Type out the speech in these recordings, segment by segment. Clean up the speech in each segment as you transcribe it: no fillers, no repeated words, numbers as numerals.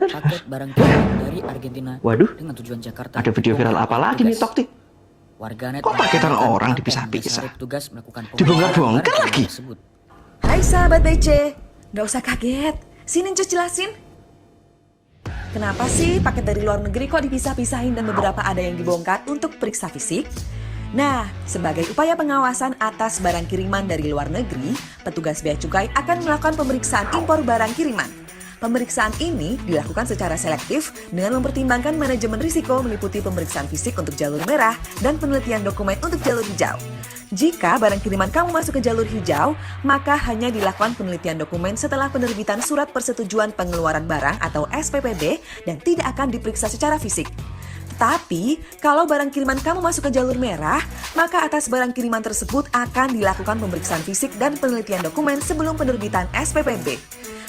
Paket barang kiriman dari Argentina. Waduh, dengan tujuan Jakarta. ada video viral apa lagi nih, Tok Tik? Warganet Kok paketan orang dipisah-pisah? Petugas melakukan Dibongkar-bongkar lagi. tersebut. Hai sahabat BC, nggak usah kaget. Sini Ncus jelasin. Kenapa sih paket dari luar negeri kok dipisah-pisahin dan beberapa ada yang dibongkar untuk periksa fisik? Nah, sebagai upaya pengawasan atas barang kiriman dari luar negeri, petugas Bea Cukai akan melakukan pemeriksaan impor barang kiriman. Pemeriksaan ini dilakukan secara selektif dengan mempertimbangkan manajemen risiko meliputi pemeriksaan fisik untuk jalur merah dan penelitian dokumen untuk jalur hijau. Jika barang kiriman kamu masuk ke jalur hijau, maka hanya dilakukan penelitian dokumen setelah penerbitan Surat Persetujuan Pengeluaran Barang atau SPPB dan tidak akan diperiksa secara fisik. Tapi, kalau barang kiriman kamu masuk ke jalur merah, maka atas barang kiriman tersebut akan dilakukan pemeriksaan fisik dan penelitian dokumen sebelum penerbitan SPPB.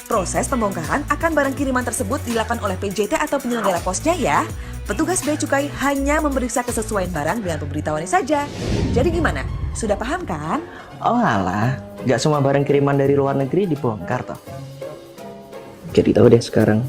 Proses pembongkaran akan barang kiriman tersebut dilakukan oleh PJT atau penyelenggara posnya ya. Petugas Bea Cukai hanya memeriksa kesesuaian barang dengan pemberitahuannya saja. Jadi gimana? Sudah paham kan? Oh alah, nggak semua barang kiriman dari luar negeri dibongkar toh. Jadi tahu deh sekarang.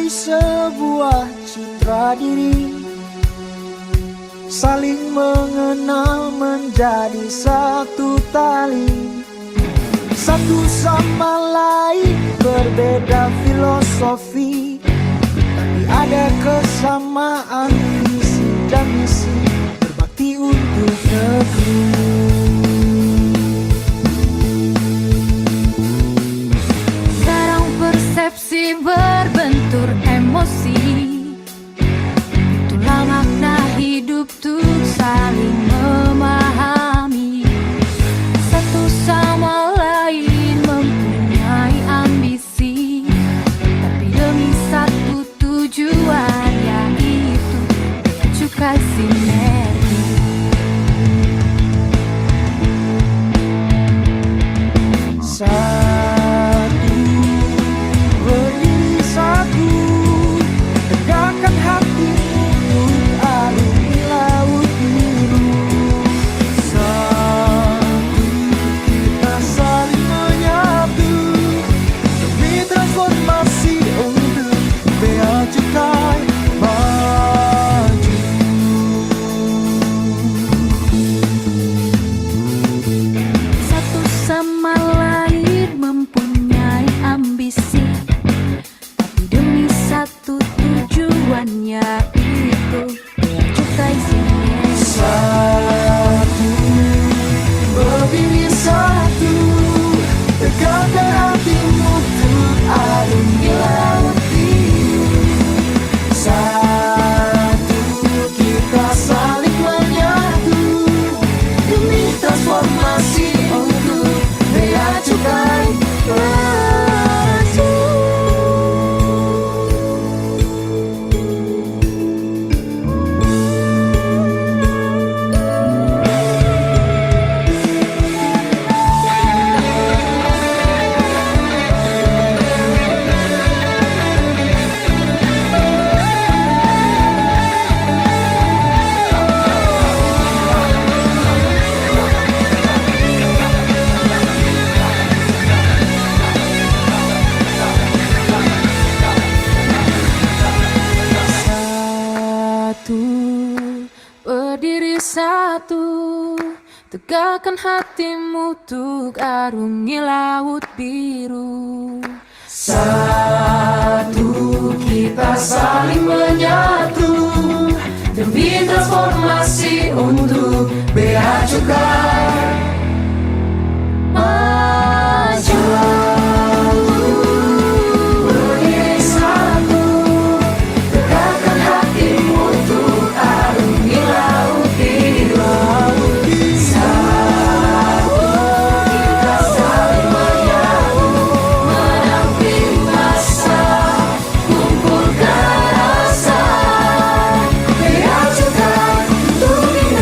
Sebuah citra diri saling mengenal menjadi satu tali, satu sama lain berbeda filosofi, tapi ada kesamaan visi dan misi berbakti untuk negeri. Sekarang persepsi berbentur emosi, itulah makna hidup tuh saling memahami. Satu sama lain mempunyai ambisi, tapi demi satu tujuan, yaitu bea cukai sinergi. Tegakkan hatimu untuk arungi laut biru. Satu, kita saling menyatu demi transformasi untuk Bea Cukai maju. Berdiri satu, tegakkan hatimu untuk arungi laut biru. Kumpulkan rasa Bea Cukai untuk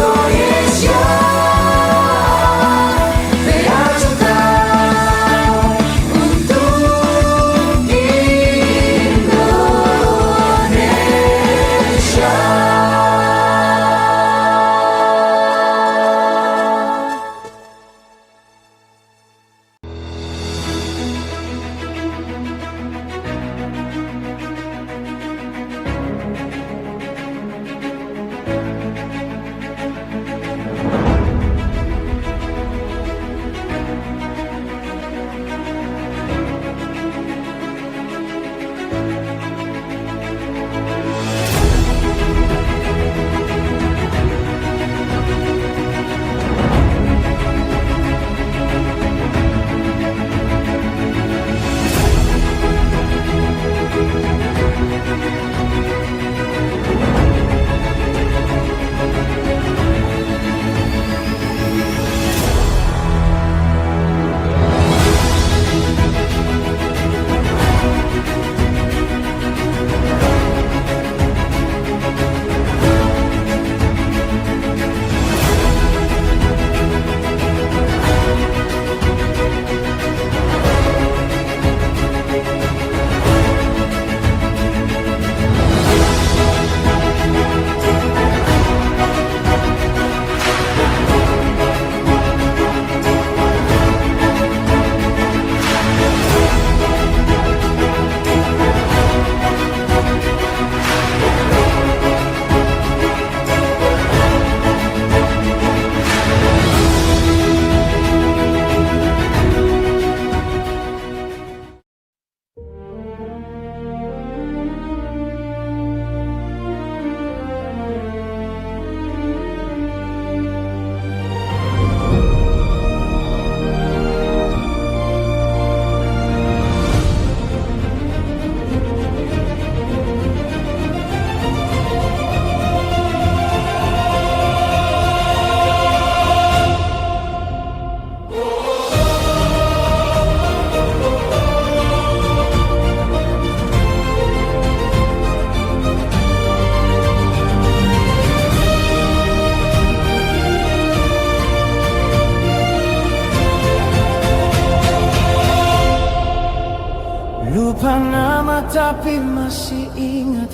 tapi masih ingat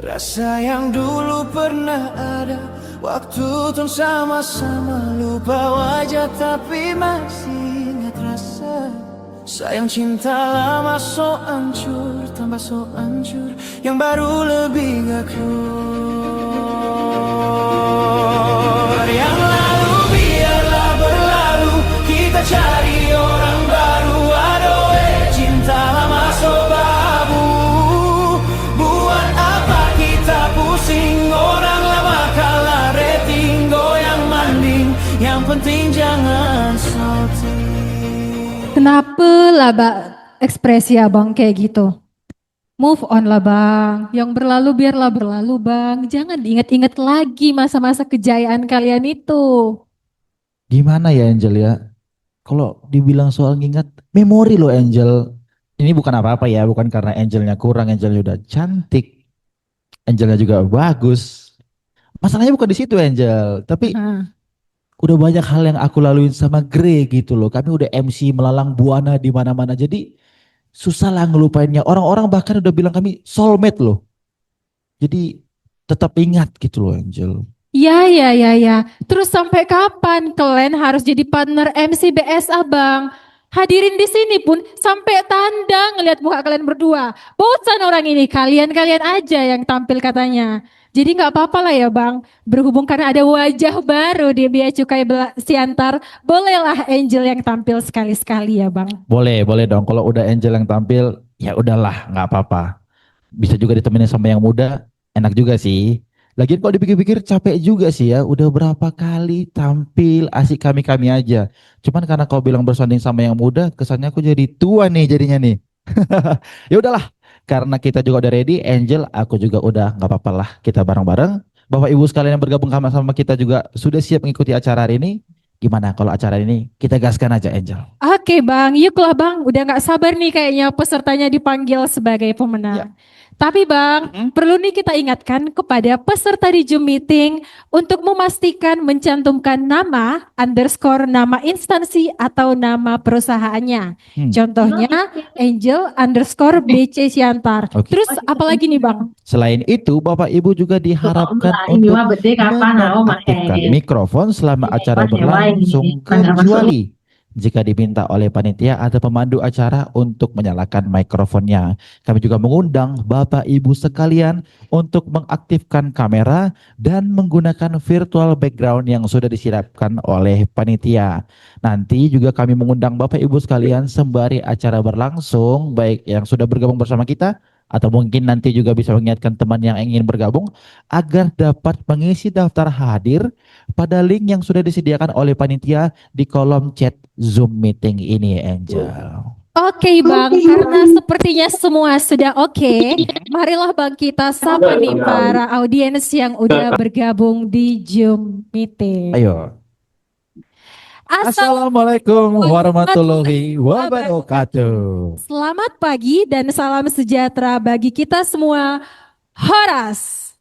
rasa yang dulu pernah ada. Waktu tuh sama-sama lupa wajah tapi masih ingat rasa. Sayang cinta lama so hancur, tambah so hancur. Yang baru lebih gak kur. Yang lalu biarlah berlalu, kita cari orang baru. Aduh cinta lama so babu. Buat apa kita pusing, orang lama kalah rating. Goyang manding, yang penting jangan salting. Kenapa lah ekspresi abang kayak gitu? Move on lah bang, yang berlalu biarlah berlalu bang. Jangan diingat-ingat lagi masa-masa kejayaan kalian itu. Gimana ya Angel ya? Kalau dibilang soal ngingat, memori loh Angel. Ini bukan apa-apa ya, bukan karena Angelnya kurang, Angelnya udah cantik. Angelnya juga bagus. Masalahnya bukan di situ Angel, tapi udah banyak hal yang aku laluin sama Grey gitu loh. Kami udah MC melalang buana di mana-mana. Jadi susah lah ngelupainnya. Orang-orang bahkan udah bilang kami soulmate loh. Jadi tetap ingat gitu loh Angel. Ya. Terus sampai kapan kalian harus jadi partner MC BSA bang? Hadirin di sini pun sampai tanda ngelihat muka kalian berdua. Bosan orang ini, kalian-kalian aja yang tampil katanya. Jadi nggak apa-apa lah ya bang, berhubung karena ada wajah baru di Bea Cukai Siantar, bolehlah Angel yang tampil sekali-sekali ya bang. Boleh dong. Kalau udah Angel yang tampil, ya udahlah, nggak apa-apa. Bisa juga ditemenin sama yang muda, enak juga sih. Lagian kalau dipikir-pikir capek juga sih ya. Udah berapa kali tampil asik kami-kami aja. Cuman karena kau bilang bersanding sama yang muda, kesannya aku jadi tua nih jadinya nih. Ya udahlah. Karena kita juga udah ready, Angel, aku juga udah nggak apa-apa lah kita bareng-bareng. Bapak Ibu sekalian yang bergabung sama kita juga sudah siap mengikuti acara hari ini. Gimana kalau acara ini kita gaskan aja Angel? Oke bang, yuklah bang. Udah nggak sabar nih kayaknya pesertanya dipanggil sebagai pemenang. Tapi bang, perlu nih kita ingatkan kepada peserta di Zoom meeting untuk memastikan mencantumkan nama underscore nama instansi atau nama perusahaannya. Contohnya Angel underscore BC Siantar. Terus apalagi nih bang? Selain itu, Bapak Ibu juga diharapkan untuk mengaktifkan mikrofon selama acara berlangsung kecuali jika diminta oleh panitia atau pemandu acara untuk menyalakan mikrofonnya. Kami juga mengundang Bapak Ibu sekalian untuk mengaktifkan kamera dan menggunakan virtual background yang sudah disiapkan oleh panitia. Nanti juga kami mengundang Bapak Ibu sekalian sembari acara berlangsung, baik yang sudah bergabung bersama kita atau mungkin nanti juga bisa mengingatkan teman yang ingin bergabung agar dapat mengisi daftar hadir pada link yang sudah disediakan oleh panitia di kolom chat Zoom meeting ini Angel. Oke bang, karena sepertinya semua sudah oke, marilah bang kita sapa nih para audiens yang udah bergabung di Zoom meeting. Ayo. Assalamualaikum warahmatullahi wabarakatuh. Selamat pagi dan salam sejahtera bagi kita semua. Horas.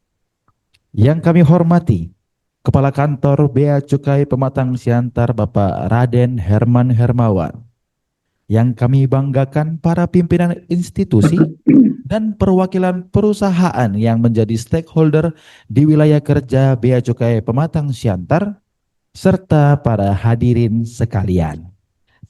Yang kami hormati Kepala Kantor Bea Cukai Pematang Siantar Bapak Raden Herman Hermawan. Yang kami banggakan para pimpinan institusi dan perwakilan perusahaan yang menjadi stakeholder di wilayah kerja Bea Cukai Pematang Siantar, serta para hadirin sekalian.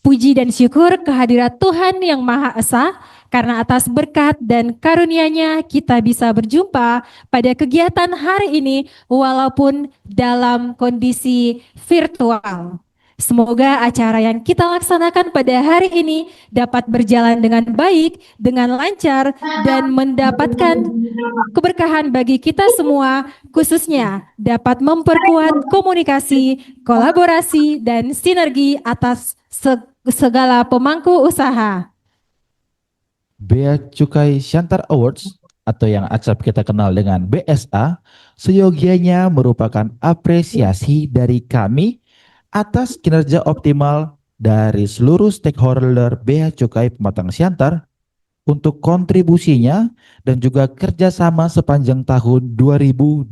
Puji dan syukur kehadirat Tuhan yang Maha Esa, karena atas berkat dan karunia-Nya kita bisa berjumpa pada kegiatan hari ini walaupun dalam kondisi virtual. Semoga acara yang kita laksanakan pada hari ini dapat berjalan dengan baik, dengan lancar, dan mendapatkan keberkahan bagi kita semua, khususnya dapat memperkuat komunikasi, kolaborasi, dan sinergi atas segala pemangku usaha. Bea Cukai Siantar Awards atau yang acap kita kenal dengan BSA, seyogianya merupakan apresiasi dari kami atas kinerja optimal dari seluruh stakeholder Bea Cukai Pematang Siantar untuk kontribusinya dan juga kerjasama sepanjang tahun 2025.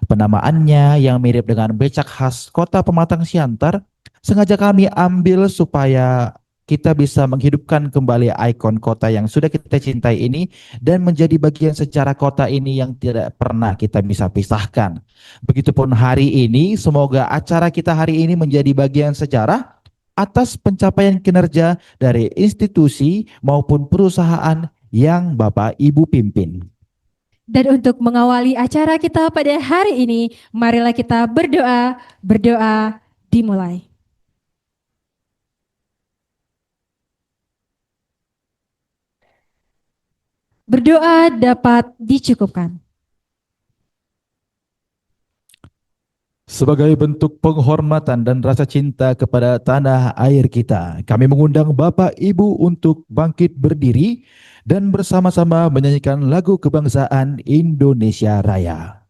Penamaannya yang mirip dengan becak khas Kota Pematang Siantar sengaja kami ambil supaya kita bisa menghidupkan kembali ikon kota yang sudah kita cintai ini dan menjadi bagian sejarah kota ini yang tidak pernah kita bisa pisahkan. Begitupun hari ini, semoga acara kita hari ini menjadi bagian sejarah atas pencapaian kinerja dari institusi maupun perusahaan yang Bapak Ibu pimpin. Dan untuk mengawali acara kita pada hari ini, marilah kita berdoa, dimulai. Berdoa dapat dicukupkan. Sebagai bentuk penghormatan dan rasa cinta kepada tanah air kita, kami mengundang Bapak Ibu untuk bangkit berdiri dan bersama-sama menyanyikan lagu kebangsaan Indonesia Raya.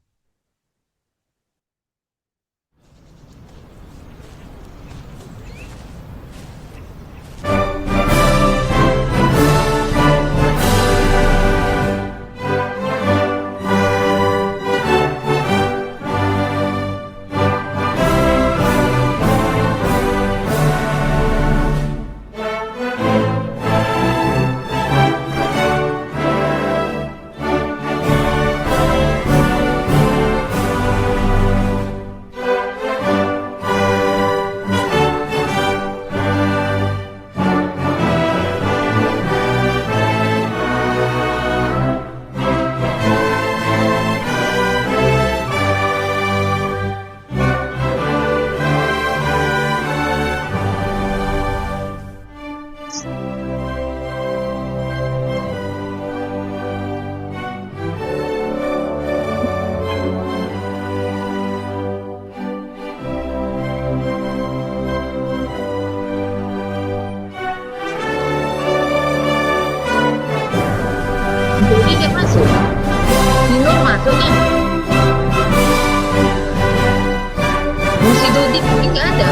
Jadi dia masuk. Dino masuk nih. Musik Dodi ini nggak ada.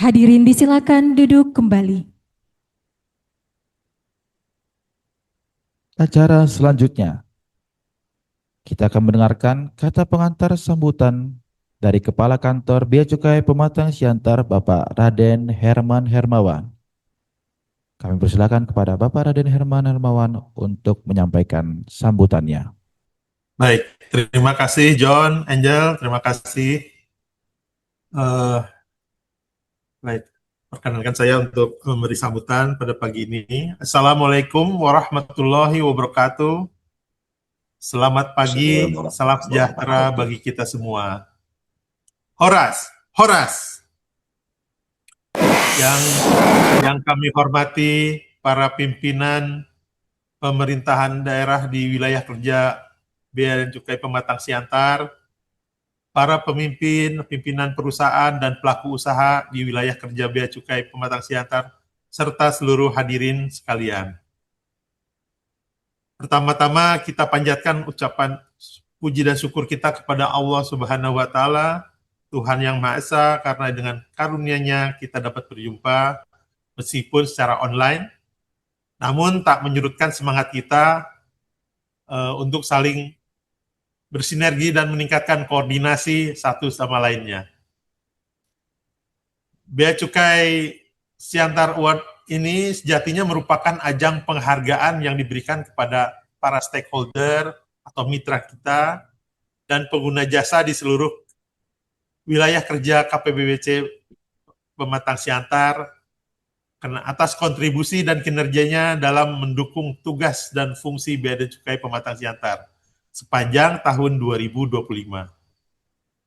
Hadirin disilakan duduk kembali. Acara selanjutnya, kita akan mendengarkan kata pengantar sambutan dari Kepala Kantor Bea Cukai Pematang Siantar Bapak Raden Herman Hermawan. Kami persilakan kepada Bapak Raden Herman Hermawan untuk menyampaikan sambutannya. Baik, terima kasih John, Angel, terima kasih. Baik, perkenankan saya untuk memberi sambutan pada pagi ini. Assalamualaikum warahmatullahi wabarakatuh. Selamat pagi, salam sejahtera bagi kita semua. Horas, Horas. Yang kami hormati para pimpinan pemerintahan daerah di wilayah kerja Bea dan Cukai Pematang Siantar, para pimpinan perusahaan dan pelaku usaha di wilayah kerja Bea Cukai Pematang Siantar, serta seluruh hadirin sekalian. Pertama-tama kita panjatkan ucapan puji dan syukur kita kepada Allah Subhanahu wa Ta'ala, Tuhan yang Maha Esa, karena dengan karunia-Nya kita dapat berjumpa meskipun secara online, namun tak menyurutkan semangat kita untuk saling bersinergi dan meningkatkan koordinasi satu sama lainnya. Bea Cukai Siantar Award ini sejatinya merupakan ajang penghargaan yang diberikan kepada para stakeholder atau mitra kita dan pengguna jasa di seluruh wilayah kerja KPBBC Pematang Siantar atas kontribusi dan kinerjanya dalam mendukung tugas dan fungsi Bea dan Cukai Pematang Siantar sepanjang tahun 2025.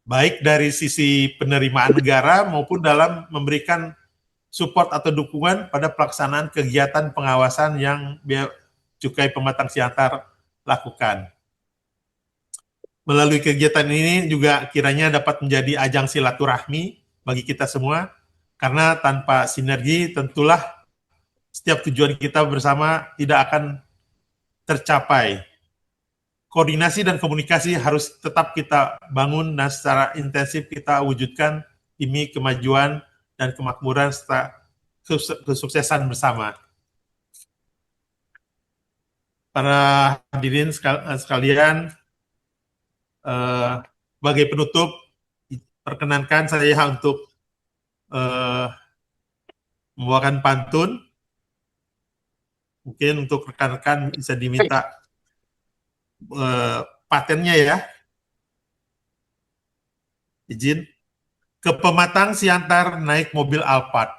Baik dari sisi penerimaan negara maupun dalam memberikan support atau dukungan pada pelaksanaan kegiatan pengawasan yang Bea Cukai Pematang Siantar lakukan. Melalui kegiatan ini juga kiranya dapat menjadi ajang silaturahmi bagi kita semua, karena tanpa sinergi tentulah setiap tujuan kita bersama tidak akan tercapai. Koordinasi dan komunikasi harus tetap kita bangun dan secara intensif kita wujudkan demi kemajuan dan kemakmuran serta kesuksesan bersama. Para hadirin sekalian, sebagai penutup, perkenankan saya untuk membawakan pantun. Mungkin untuk rekan-rekan bisa diminta patennya ya. Izin. Ke Pematang Siantar naik mobil Alphard.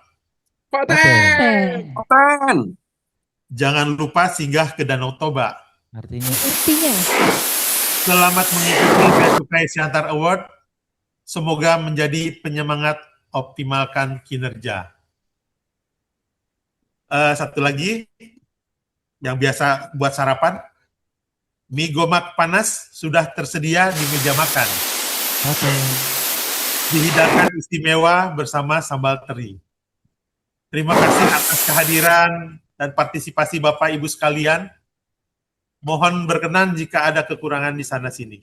Paten. Jangan lupa singgah ke Danau Toba. Artinya Selamat mengikuti Bea Cukai Siantar Award. Semoga menjadi penyemangat optimalkan kinerja. Satu lagi, yang biasa buat sarapan, mie gomak panas sudah tersedia di meja makan. Dihidangkan istimewa bersama sambal teri. Terima kasih atas kehadiran dan partisipasi Bapak Ibu sekalian. Mohon berkenan jika ada kekurangan di sana-sini.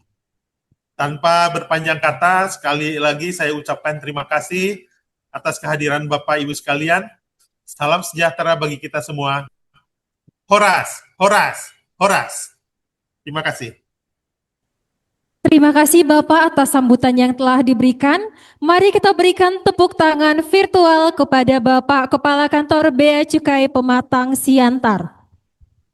Tanpa berpanjang kata, sekali lagi saya ucapkan terima kasih atas kehadiran Bapak Ibu sekalian. Salam sejahtera bagi kita semua. Horas, horas, horas. Terima kasih. Terima kasih Bapak atas sambutan yang telah diberikan. Mari kita berikan tepuk tangan virtual kepada Bapak Kepala Kantor Bea Cukai Pematang Siantar.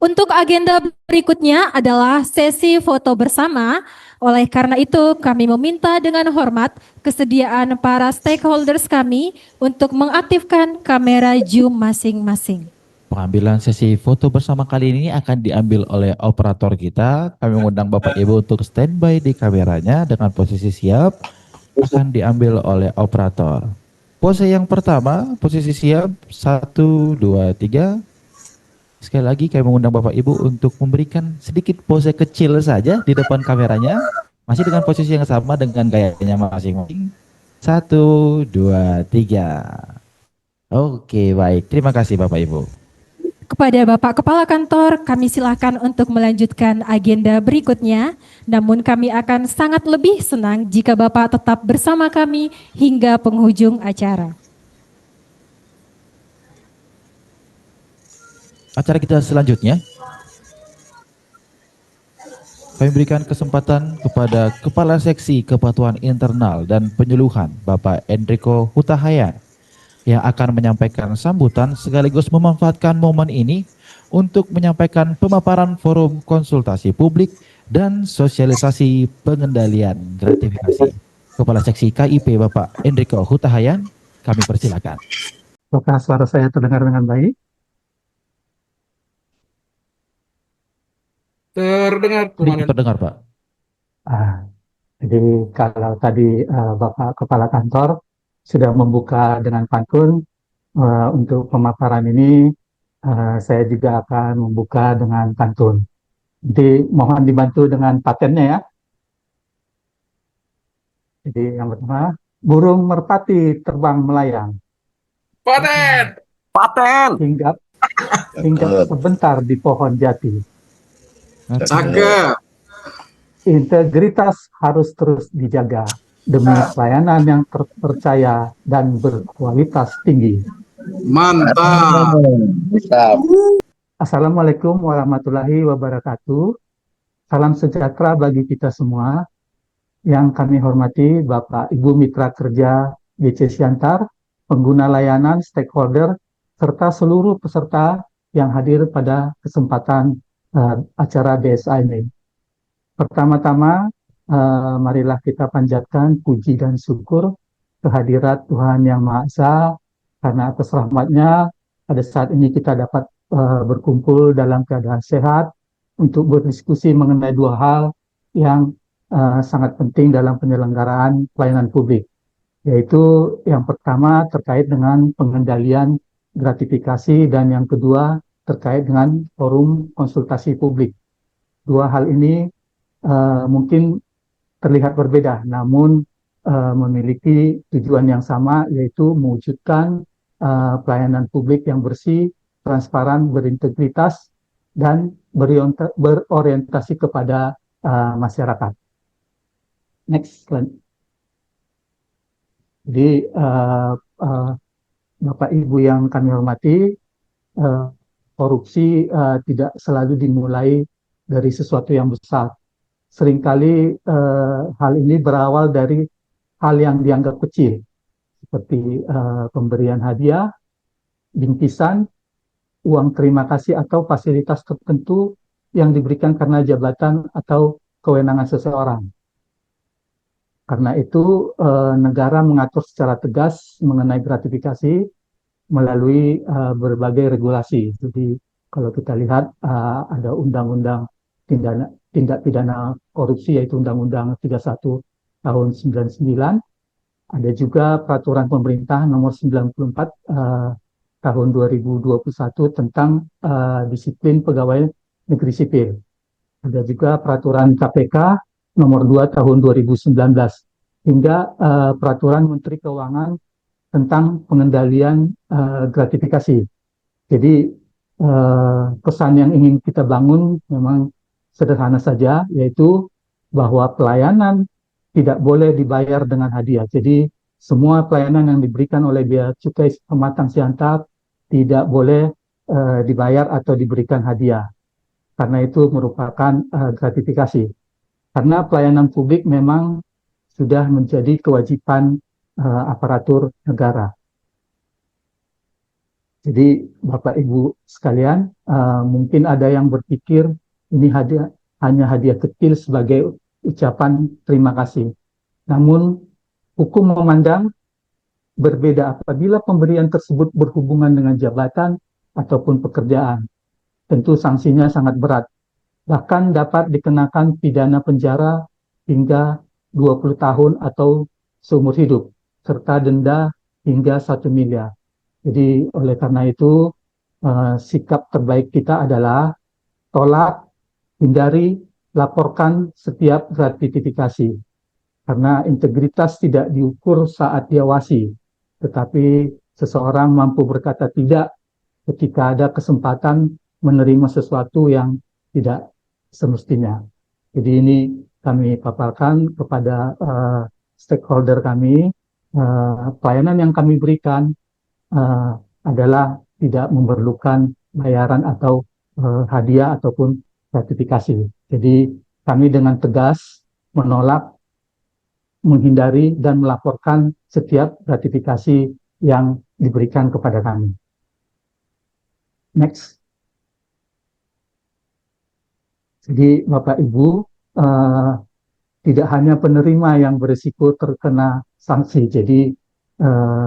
Untuk agenda berikutnya adalah sesi foto bersama. Oleh karena itu kami meminta dengan hormat kesediaan para stakeholders kami untuk mengaktifkan kamera Zoom masing-masing. pengambilan sesi foto bersama kali ini akan diambil oleh operator kita. Kami mengundang Bapak Ibu untuk standby di kameranya dengan posisi siap. Akan diambil oleh operator. Pose yang pertama, posisi siap, 1, 2, 3. Sekali lagi kami mengundang Bapak Ibu untuk memberikan sedikit pose kecil saja di depan kameranya. Masih dengan posisi yang sama dengan gayanya masing-masing. 1, 2, 3. Oke, baik. Terima kasih Bapak Ibu. Kepada Bapak Kepala Kantor, kami silakan untuk melanjutkan agenda berikutnya. Namun kami akan sangat lebih senang jika Bapak tetap bersama kami hingga penghujung acara. Acara kita selanjutnya, kami berikan kesempatan kepada Kepala Seksi Kepatuhan Internal dan Penyuluhan Bapak Enrico Hutahayan yang akan menyampaikan sambutan sekaligus memanfaatkan momen ini untuk menyampaikan pemaparan forum konsultasi publik dan sosialisasi pengendalian gratifikasi. Kepala Seksi KIP Bapak Enrico Hutahayan, kami persilakan. Apakah suara saya terdengar dengan baik? Terdengar Pak. Jadi kalau tadi Bapak Kepala Kantor sudah membuka dengan pantun, untuk pemaparan ini saya juga akan membuka dengan pantun. Jadi mohon dibantu dengan patennya ya. Jadi yang pertama, burung merpati terbang melayang. Paten. Hinggap sebentar di pohon jati. Integritas harus terus dijaga demi pelayanan yang terpercaya dan berkualitas tinggi. Mantap. Assalamualaikum warahmatullahi wabarakatuh. Salam sejahtera bagi kita semua. Yang kami hormati Bapak Ibu Mitra Kerja BC Siantar, pengguna layanan, stakeholder, serta seluruh peserta yang hadir pada kesempatan acara BSA ini. Pertama-tama, marilah kita panjatkan puji dan syukur kehadirat Tuhan Yang Maha Esa, karena atas rahmatnya pada saat ini kita dapat berkumpul dalam keadaan sehat untuk berdiskusi mengenai dua hal yang sangat penting dalam penyelenggaraan pelayanan publik, yaitu yang pertama terkait dengan pengendalian gratifikasi dan yang kedua terkait dengan forum konsultasi publik. Dua hal ini mungkin terlihat berbeda, namun memiliki tujuan yang sama, yaitu mewujudkan pelayanan publik yang bersih, transparan, berintegritas, dan berorientasi kepada masyarakat. Next slide. Jadi Bapak Ibu yang kami hormati, korupsi tidak selalu dimulai dari sesuatu yang besar. Seringkali hal ini berawal dari hal yang dianggap kecil, seperti pemberian hadiah, bingkisan, uang terima kasih atau fasilitas tertentu yang diberikan karena jabatan atau kewenangan seseorang. Karena itu negara mengatur secara tegas mengenai gratifikasi melalui berbagai regulasi. Jadi kalau kita lihat ada undang-undang tindak pidana korupsi, yaitu Undang-Undang 31 tahun 99. Ada juga peraturan pemerintah nomor 94 tahun 2021 tentang disiplin pegawai negeri sipil. Ada juga peraturan KPK nomor 2 tahun 2019 hingga peraturan Menteri Keuangan tentang pengendalian gratifikasi. Jadi pesan yang ingin kita bangun memang sederhana saja, yaitu bahwa pelayanan tidak boleh dibayar dengan hadiah. Jadi semua pelayanan yang diberikan oleh Bea Cukai Pematang Siantar tidak boleh dibayar atau diberikan hadiah. Karena itu merupakan gratifikasi. Karena pelayanan publik memang sudah menjadi kewajiban aparatur negara. Jadi Bapak Ibu sekalian, mungkin ada yang berpikir ini hanya hadiah kecil sebagai ucapan terima kasih. Namun hukum memandang berbeda apabila pemberian tersebut berhubungan dengan jabatan ataupun pekerjaan. Tentu sanksinya sangat berat. Bahkan dapat dikenakan pidana penjara hingga 20 tahun atau seumur hidup, serta denda hingga 1 miliar. Jadi oleh karena itu sikap terbaik kita adalah tolak, hindari, laporkan setiap gratifikasi. Karena integritas tidak diukur saat diawasi, tetapi seseorang mampu berkata tidak ketika ada kesempatan menerima sesuatu yang tidak semestinya. Jadi ini kami paparkan kepada stakeholder kami, pelayanan yang kami berikan adalah tidak memerlukan bayaran atau hadiah ataupun gratifikasi. Jadi kami dengan tegas menolak, menghindari, dan melaporkan setiap gratifikasi yang diberikan kepada kami. Next. Jadi Bapak Ibu, tidak hanya penerima yang berisiko terkena sanksi, jadi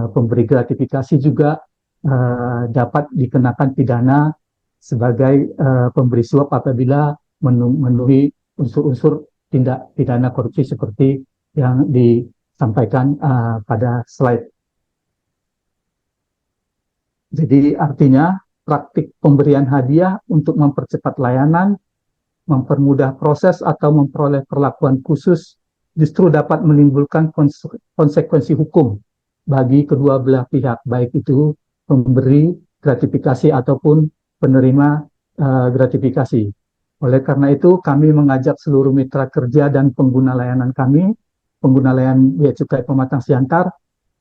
pemberi gratifikasi juga dapat dikenakan pidana sebagai pemberi suap apabila memenuhi unsur-unsur tindak pidana korupsi seperti yang disampaikan pada slide. Jadi artinya praktik pemberian hadiah untuk mempercepat layanan, mempermudah proses atau memperoleh perlakuan khusus justru dapat menimbulkan konsekuensi hukum bagi kedua belah pihak, baik itu pemberi gratifikasi ataupun penerima gratifikasi. Oleh karena itu, kami mengajak seluruh mitra kerja dan pengguna layanan kami, pengguna layanan Bea Cukai Pematang Siantar,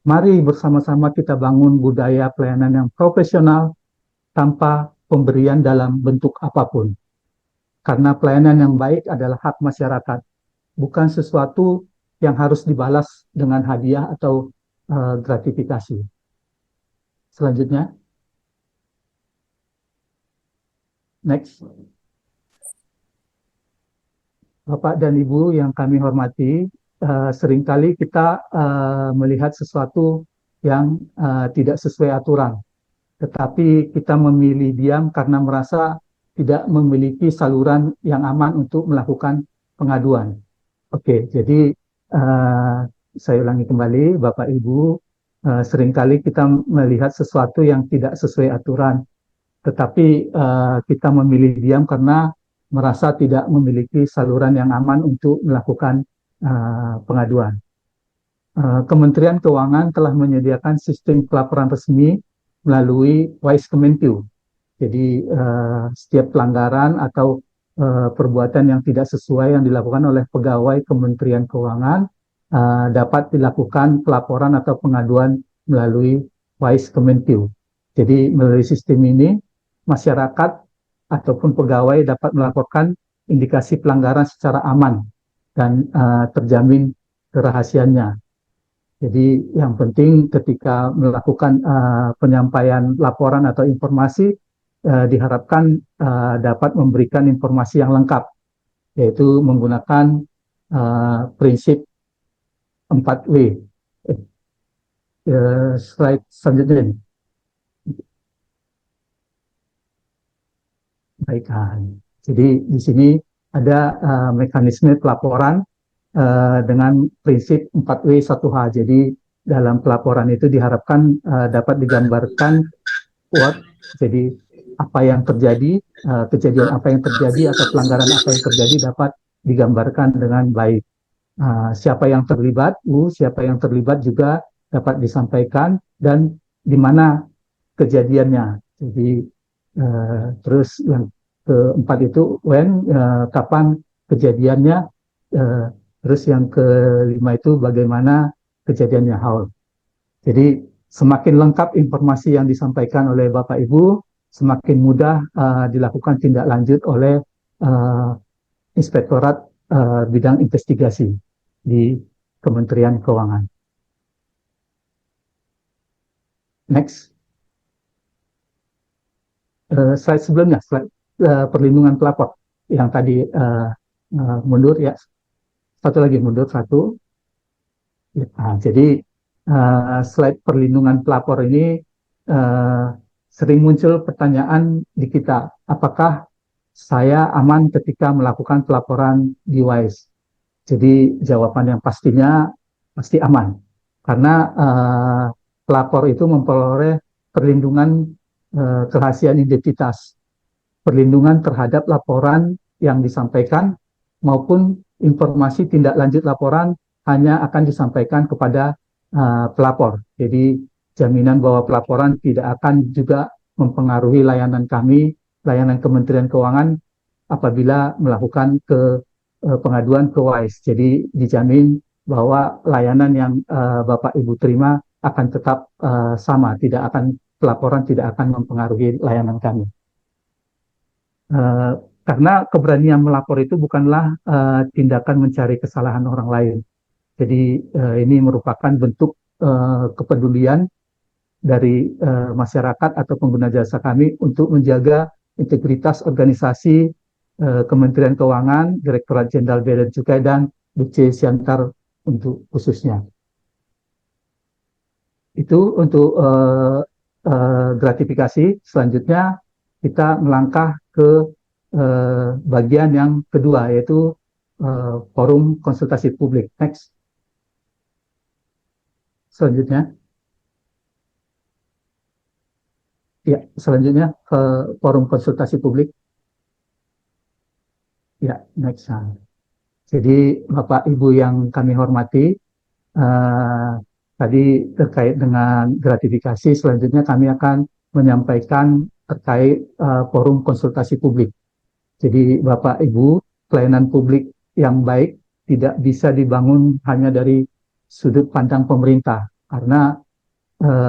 mari bersama-sama kita bangun budaya pelayanan yang profesional tanpa pemberian dalam bentuk apapun. Karena pelayanan yang baik adalah hak masyarakat, bukan sesuatu yang harus dibalas dengan hadiah atau gratifikasi. Selanjutnya. Next. Bapak dan Ibu yang kami hormati, seringkali kita melihat sesuatu yang tidak sesuai aturan. Tetapi kita memilih diam karena merasa tidak memiliki saluran yang aman untuk melakukan pengaduan. Oke, jadi saya ulangi kembali, Bapak Ibu, seringkali kita melihat sesuatu yang tidak sesuai aturan, tetapi kita memilih diam karena merasa tidak memiliki saluran yang aman untuk melakukan pengaduan. Kementerian Keuangan telah menyediakan sistem pelaporan resmi melalui WISE Kemenq. Jadi setiap pelanggaran atau perbuatan yang tidak sesuai yang dilakukan oleh pegawai Kementerian Keuangan dapat dilakukan pelaporan atau pengaduan melalui WISE Kemenq. Jadi melalui sistem ini masyarakat ataupun pegawai dapat melaporkan indikasi pelanggaran secara aman dan terjamin kerahasiaannya. Jadi yang penting ketika melakukan penyampaian laporan atau informasi diharapkan dapat memberikan informasi yang lengkap, yaitu menggunakan prinsip 4W. Slide selanjutnya. Baik, jadi di sini ada mekanisme pelaporan dengan prinsip 4W 1H. Jadi dalam pelaporan itu diharapkan dapat digambarkan jadi apa yang terjadi, kejadian apa yang terjadi atau pelanggaran apa yang terjadi dapat digambarkan dengan baik. Siapa yang terlibat, siapa yang terlibat juga dapat disampaikan dan di mana kejadiannya. Jadi terus yang keempat itu when, kapan kejadiannya, terus yang kelima itu bagaimana kejadiannya, how. Jadi semakin lengkap informasi yang disampaikan oleh Bapak Ibu, semakin mudah dilakukan tindak lanjut oleh Inspektorat Bidang Investigasi di Kementerian Keuangan. Next. Slide sebelumnya, slide perlindungan pelapor yang tadi mundur ya. Satu lagi mundur, satu. Jadi slide perlindungan pelapor ini sering muncul pertanyaan di kita, apakah saya aman ketika melakukan pelaporan di WISE? Jadi jawaban yang pastinya pasti aman, karena pelapor itu memperoleh perlindungan kerahasiaan identitas, perlindungan terhadap laporan yang disampaikan maupun informasi tindak lanjut laporan hanya akan disampaikan kepada pelapor. Jadi jaminan bahwa pelaporan tidak akan juga mempengaruhi layanan kami, layanan Kementerian Keuangan apabila melakukan pengaduan ke WISE. Jadi dijamin bahwa layanan yang Bapak Ibu terima akan tetap sama, pelaporan tidak akan mempengaruhi layanan kami. Karena keberanian melapor itu bukanlah tindakan mencari kesalahan orang lain. Jadi ini merupakan bentuk kepedulian dari masyarakat atau pengguna jasa kami untuk menjaga integritas organisasi Kementerian Keuangan, Direktorat Jenderal Bea dan Cukai, dan DC Siantar untuk khususnya. Itu untuk gratifikasi. Selanjutnya kita melangkah ke bagian yang kedua, yaitu forum konsultasi publik. Next. Selanjutnya. Ya, selanjutnya ke forum konsultasi publik. Ya, next. Jadi Bapak Ibu yang kami hormati, tadi terkait dengan gratifikasi, selanjutnya kami akan menyampaikan terkait forum konsultasi publik. Jadi Bapak Ibu, pelayanan publik yang baik tidak bisa dibangun hanya dari sudut pandang pemerintah, karena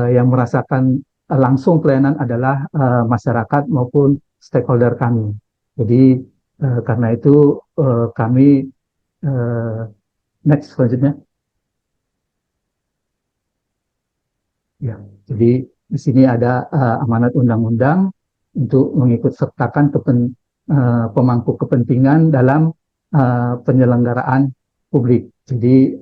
yang merasakan langsung pelayanan adalah masyarakat maupun stakeholder kami. Jadi karena itu kami next selanjutnya. Ya, jadi di sini ada amanat undang-undang untuk mengikut sertakan pemangku kepentingan dalam penyelenggaraan publik. Jadi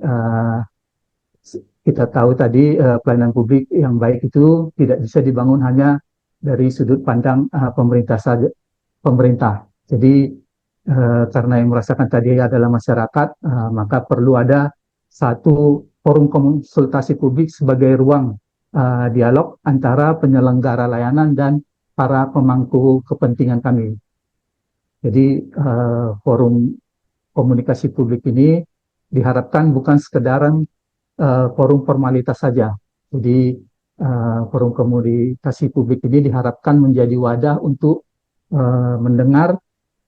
kita tahu tadi pelayanan publik yang baik itu tidak bisa dibangun hanya dari sudut pandang pemerintah saja. Jadi karena yang merasakan tadi adalah masyarakat, maka perlu ada satu forum konsultasi publik sebagai ruang dialog antara penyelenggara layanan dan para pemangku kepentingan kami. Jadi forum komunikasi publik ini diharapkan bukan sekedar forum formalitas saja. Jadi forum komunikasi publik ini diharapkan menjadi wadah untuk mendengar,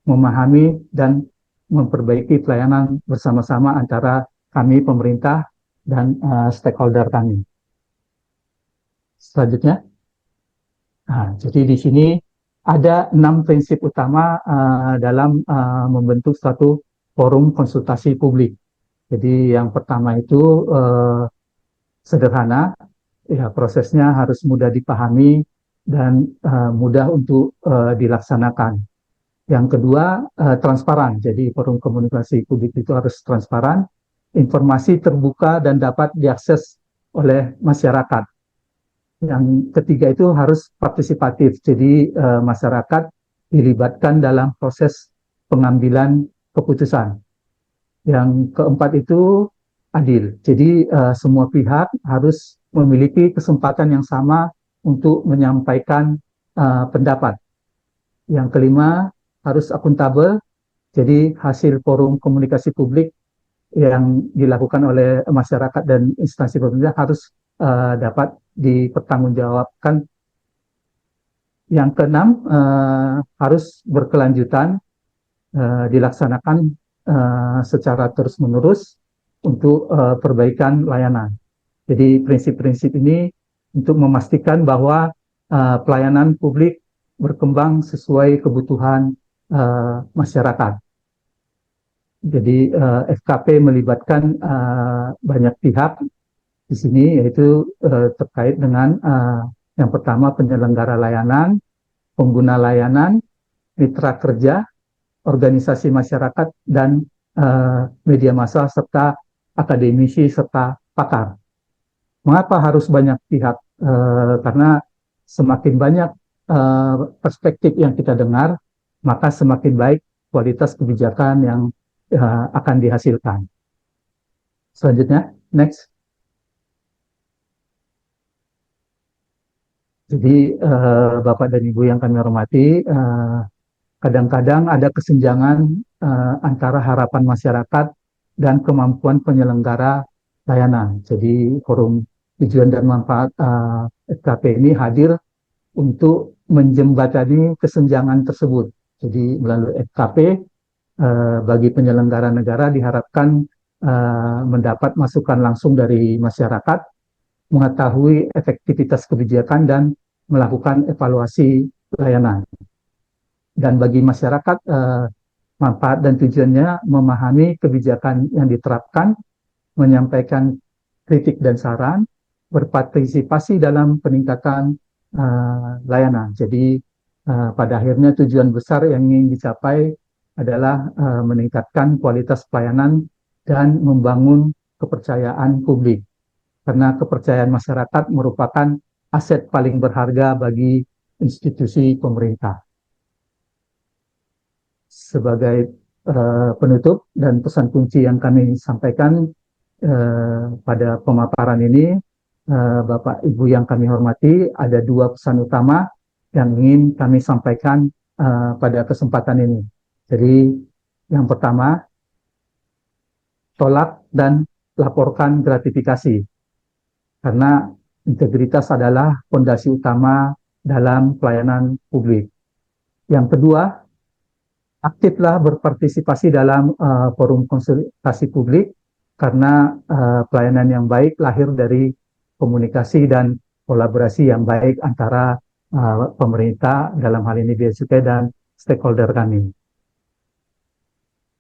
memahami, dan memperbaiki pelayanan bersama-sama antara kami, pemerintah, dan stakeholder kami. Selanjutnya, jadi di sini ada 6 prinsip utama dalam membentuk suatu forum konsultasi publik. Jadi yang pertama itu sederhana, ya prosesnya harus mudah dipahami dan mudah untuk dilaksanakan. Yang kedua, transparan. Jadi forum komunikasi publik itu harus transparan, informasi terbuka dan dapat diakses oleh masyarakat. Yang ketiga itu harus partisipatif. Jadi masyarakat dilibatkan dalam proses pengambilan keputusan. Yang keempat itu adil. Jadi semua pihak harus memiliki kesempatan yang sama untuk menyampaikan pendapat. Yang kelima harus akuntabel. Jadi hasil forum komunikasi publik yang dilakukan oleh masyarakat dan instansi pemerintah harus dapat dipertanggungjawabkan. Yang keenam harus berkelanjutan, dilaksanakan secara terus-menerus untuk perbaikan layanan. Jadi prinsip-prinsip ini untuk memastikan bahwa pelayanan publik berkembang sesuai kebutuhan masyarakat. Jadi FKP melibatkan banyak pihak di sini, yaitu terkait dengan yang pertama penyelenggara layanan, pengguna layanan, mitra kerja, organisasi masyarakat, dan media massa serta akademisi serta pakar. Mengapa harus banyak pihak? Karena semakin banyak perspektif yang kita dengar, maka semakin baik kualitas kebijakan yang akan dihasilkan. Selanjutnya, next. Jadi Bapak dan Ibu yang kami hormati, kadang-kadang ada kesenjangan antara harapan masyarakat dan kemampuan penyelenggara layanan. Jadi forum tujuan dan manfaat FKP ini hadir untuk menjembatani kesenjangan tersebut. Jadi melalui FKP bagi penyelenggara negara diharapkan mendapat masukan langsung dari masyarakat, mengetahui efektivitas kebijakan dan melakukan evaluasi layanan. Dan bagi masyarakat, manfaat dan tujuannya memahami kebijakan yang diterapkan, menyampaikan kritik dan saran, berpartisipasi dalam peningkatan layanan. Jadi pada akhirnya tujuan besar yang ingin dicapai adalah meningkatkan kualitas pelayanan dan membangun kepercayaan publik. Karena kepercayaan masyarakat merupakan aset paling berharga bagi institusi pemerintah. Sebagai penutup dan pesan kunci yang kami sampaikan pada pemaparan ini, Bapak Ibu yang kami hormati, ada 2 pesan utama yang ingin kami sampaikan pada kesempatan ini. Jadi yang pertama, tolak dan laporkan gratifikasi. Karena integritas adalah fondasi utama dalam pelayanan publik. Yang kedua, aktiflah berpartisipasi dalam forum konsultasi publik, karena pelayanan yang baik lahir dari komunikasi dan kolaborasi yang baik antara pemerintah, dalam hal ini Bea Cukai, dan stakeholder kami.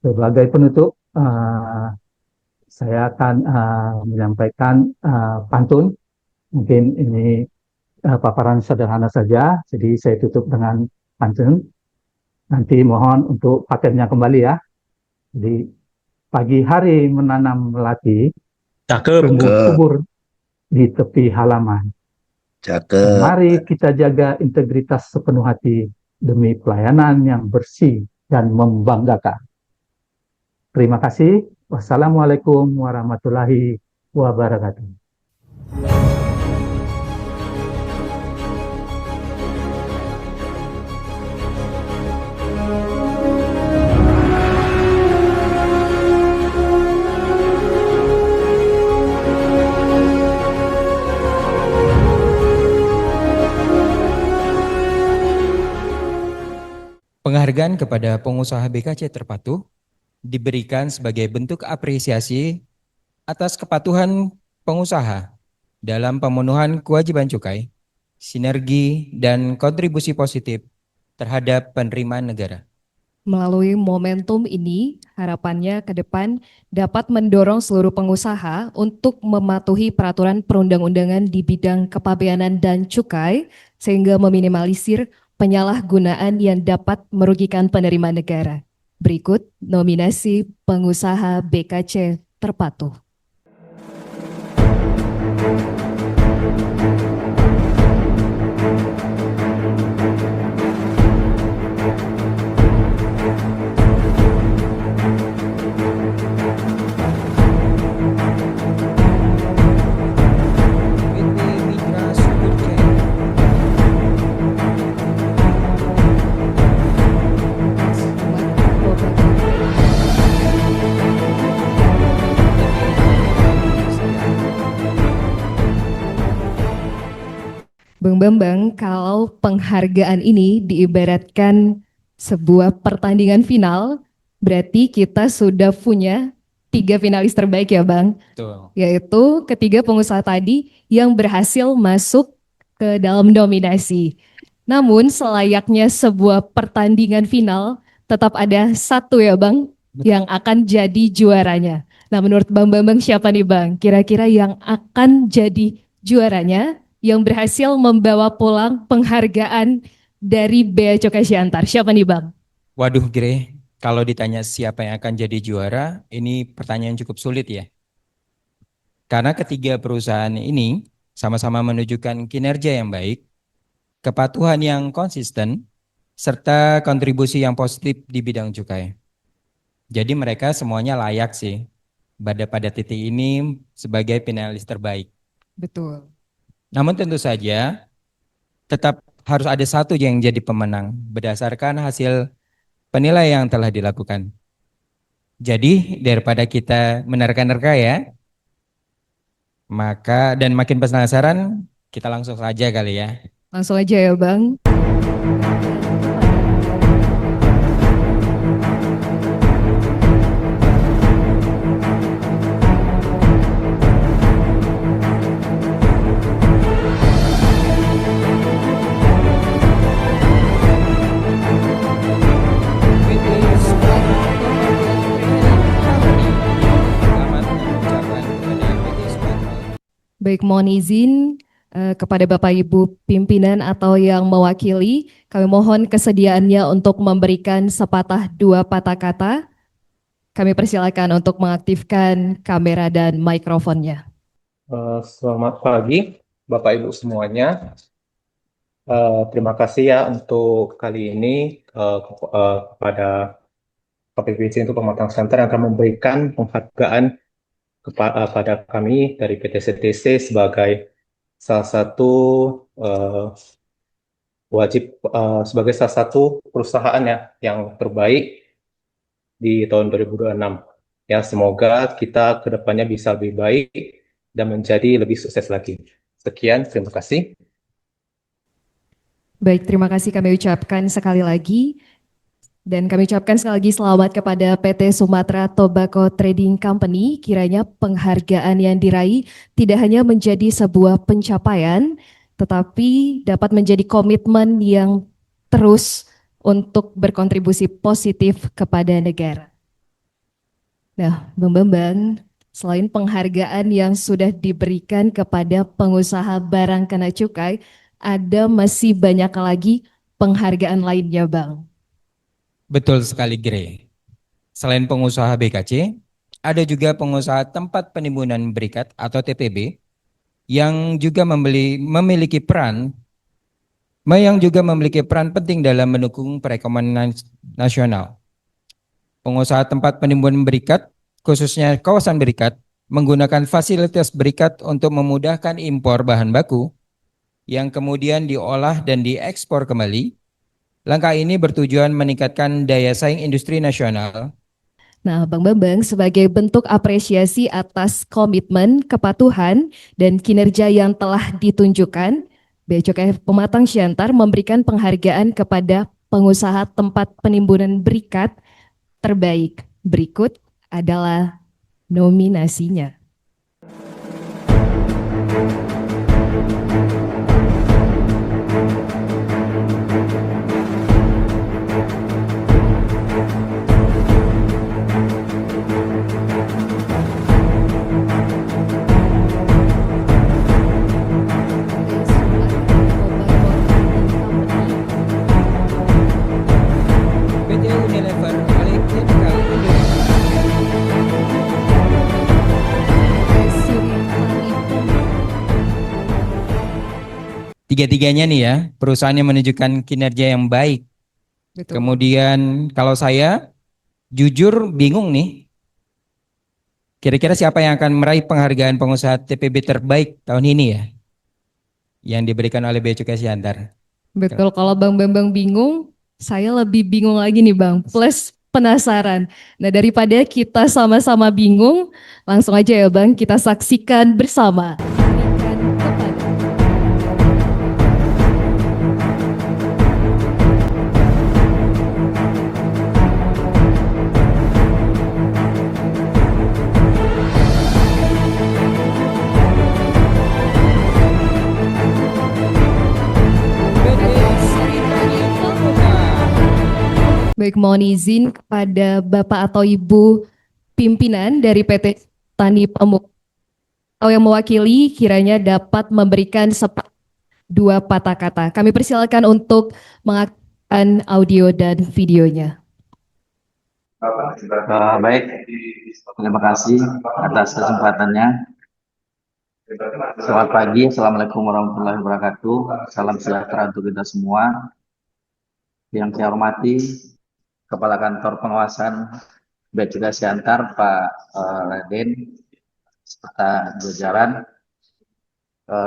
Sebagai penutup, saya akan menyampaikan pantun. Mungkin ini paparan sederhana saja, jadi saya tutup dengan pantun. Nanti mohon untuk paketnya kembali ya. Jadi pagi hari menanam melati, tumbuh subur di tepi halaman. Cakep. Mari kita jaga integritas sepenuh hati demi pelayanan yang bersih dan membanggakan. Terima kasih. Wassalamualaikum warahmatullahi wabarakatuh. diberikan kepada pengusaha BKC terpatuh diberikan sebagai bentuk apresiasi atas kepatuhan pengusaha dalam pemenuhan kewajiban cukai, sinergi, dan kontribusi positif terhadap penerimaan negara. Melalui momentum ini, harapannya ke depan dapat mendorong seluruh pengusaha untuk mematuhi peraturan perundang-undangan di bidang kepabeanan dan cukai, sehingga meminimalisir penyalahgunaan yang dapat merugikan penerimaan negara. Berikut nominasi pengusaha BKC terpatuh. Bang Bambang, kalau penghargaan ini diibaratkan sebuah pertandingan final, berarti kita sudah punya 3 finalis terbaik ya Bang? Betul. Yaitu ketiga pengusaha tadi yang berhasil masuk ke dalam nominasi. Namun selayaknya sebuah pertandingan final, tetap ada satu ya Bang, yang akan jadi juaranya. Nah menurut Bang Bambang siapa nih Bang? Kira-kira yang akan jadi juaranya, yang berhasil membawa pulang penghargaan dari Bea Cukai Siantar. Siapa nih Bang? Waduh Gre, kalau ditanya siapa yang akan jadi juara, ini pertanyaan cukup sulit ya. Karena ketiga perusahaan ini sama-sama menunjukkan kinerja yang baik, kepatuhan yang konsisten, serta kontribusi yang positif di bidang cukai. Jadi mereka semuanya layak sih pada titik ini sebagai finalis terbaik. Betul. Namun tentu saja tetap harus ada satu yang jadi pemenang berdasarkan hasil penilaian yang telah dilakukan. Jadi daripada kita menerka-nerka ya, maka dan makin penasaran, kita langsung saja kali ya. Langsung aja ya Bang. Baik, mohon izin kepada Bapak Ibu pimpinan atau yang mewakili, kami mohon kesediaannya untuk memberikan sepatah dua patah kata. Kami persilakan untuk mengaktifkan kamera dan mikrofonnya. Selamat pagi Bapak Ibu semuanya. Terima kasih ya untuk kali ini kepada KPPC untuk Pematang Siantar yang akan memberikan penghargaan kepada kami dari PT CTC sebagai salah satu sebagai salah satu perusahaan ya yang terbaik di tahun 2026. Ya, semoga kita kedepannya bisa lebih baik dan menjadi lebih sukses lagi. Sekian, terima kasih. Baik, terima kasih kami ucapkan sekali lagi. Dan kami ucapkan sekali lagi selamat kepada PT Sumatra Tobacco Trading Company. Kiranya penghargaan yang diraih tidak hanya menjadi sebuah pencapaian, tetapi dapat menjadi komitmen yang terus untuk berkontribusi positif kepada negara. Nah, Bang Bambang, selain penghargaan yang sudah diberikan kepada pengusaha barang kena cukai, ada masih banyak lagi penghargaan lainnya, Bang. Betul sekali, Gre. Selain pengusaha BKC, ada juga pengusaha tempat penimbunan berikat atau TPB yang juga memiliki peran penting dalam mendukung perekonomian nasional. Pengusaha tempat penimbunan berikat, khususnya kawasan berikat, menggunakan fasilitas berikat untuk memudahkan impor bahan baku yang kemudian diolah dan diekspor kembali. Langkah ini bertujuan meningkatkan daya saing industri nasional. Nah, Bang Bambang, sebagai bentuk apresiasi atas komitmen, kepatuhan, dan kinerja yang telah ditunjukkan, Bea Cukai Pematang Siantar memberikan penghargaan kepada pengusaha tempat penimbunan berikat terbaik. Berikut adalah nominasinya. PT Unilever Polychemical Indonesia. Tiga-tiganya nih ya, perusahaan yang menunjukkan kinerja yang baik. Betul. Kemudian kalau saya jujur bingung nih, kira-kira siapa yang akan meraih penghargaan pengusaha TPB terbaik tahun ini ya, yang diberikan oleh Bea Cukai Siantar. Betul, kalau Bang Bambang bingung, saya lebih bingung lagi nih Bang, plus penasaran. Nah, daripada kita sama-sama bingung, langsung aja ya Bang, kita saksikan bersama. Baik, mohon izin kepada Bapak atau Ibu pimpinan dari PT Tani Pemuka atau yang mewakili kiranya dapat memberikan dua patah kata. Kami persilakan untuk mengaktifkan audio dan videonya. Baik, terima kasih atas kesempatannya. Selamat pagi, Assalamualaikum warahmatullahi wabarakatuh. Salam sejahtera untuk kita semua. Yang saya hormati Kepala Kantor Pengawasan Bea Cukai Siantar, Pak Raden, serta jajaran.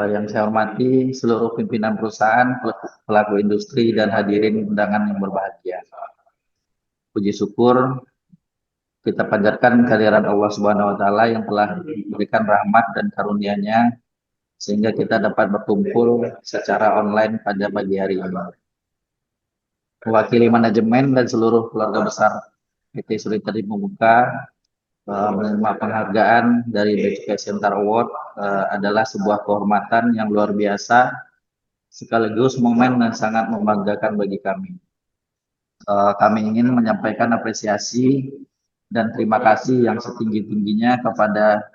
Yang saya hormati seluruh pimpinan perusahaan, pelaku industri, dan hadirin undangan yang berbahagia. Puji syukur kita panjatkan kehadiran Allah Subhanahu wa Ta'ala yang telah memberikan rahmat dan karunia-Nya sehingga kita dapat berkumpul secara online pada pagi hari ini. Mewakili manajemen dan seluruh keluarga besar PT Suri Tani Pemuka, menerima penghargaan dari Bea Cukai Siantar Award adalah sebuah kehormatan yang luar biasa sekaligus momen yang sangat membanggakan bagi kami. Kami ingin menyampaikan apresiasi dan terima kasih yang setinggi-tingginya kepada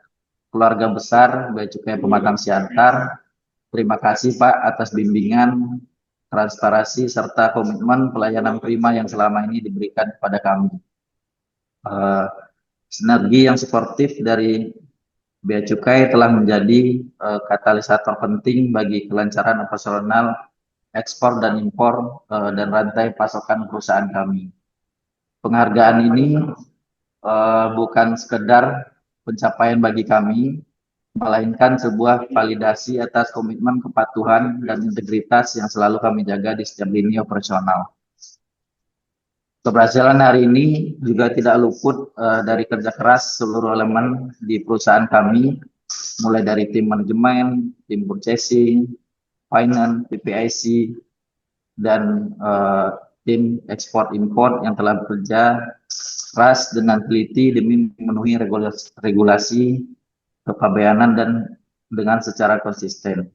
keluarga besar Bea Cukai Pematang Siantar. Terima kasih Pak atas bimbingan, transparansi, serta komitmen pelayanan prima yang selama ini diberikan kepada kami. Sinergi yang suportif dari Bea Cukai telah menjadi katalisator penting bagi kelancaran operasional ekspor dan impor dan rantai pasokan perusahaan kami. Penghargaan ini bukan sekedar pencapaian bagi kami, melainkan sebuah validasi atas komitmen kepatuhan dan integritas yang selalu kami jaga di setiap lini operasional. Keberhasilan hari ini juga tidak luput dari kerja keras seluruh elemen di perusahaan kami, mulai dari tim manajemen, tim purchasing, finance, PPIC, dan tim ekspor-impor yang telah bekerja keras dengan teliti demi memenuhi regulasi kepabeanan dan dengan secara konsisten.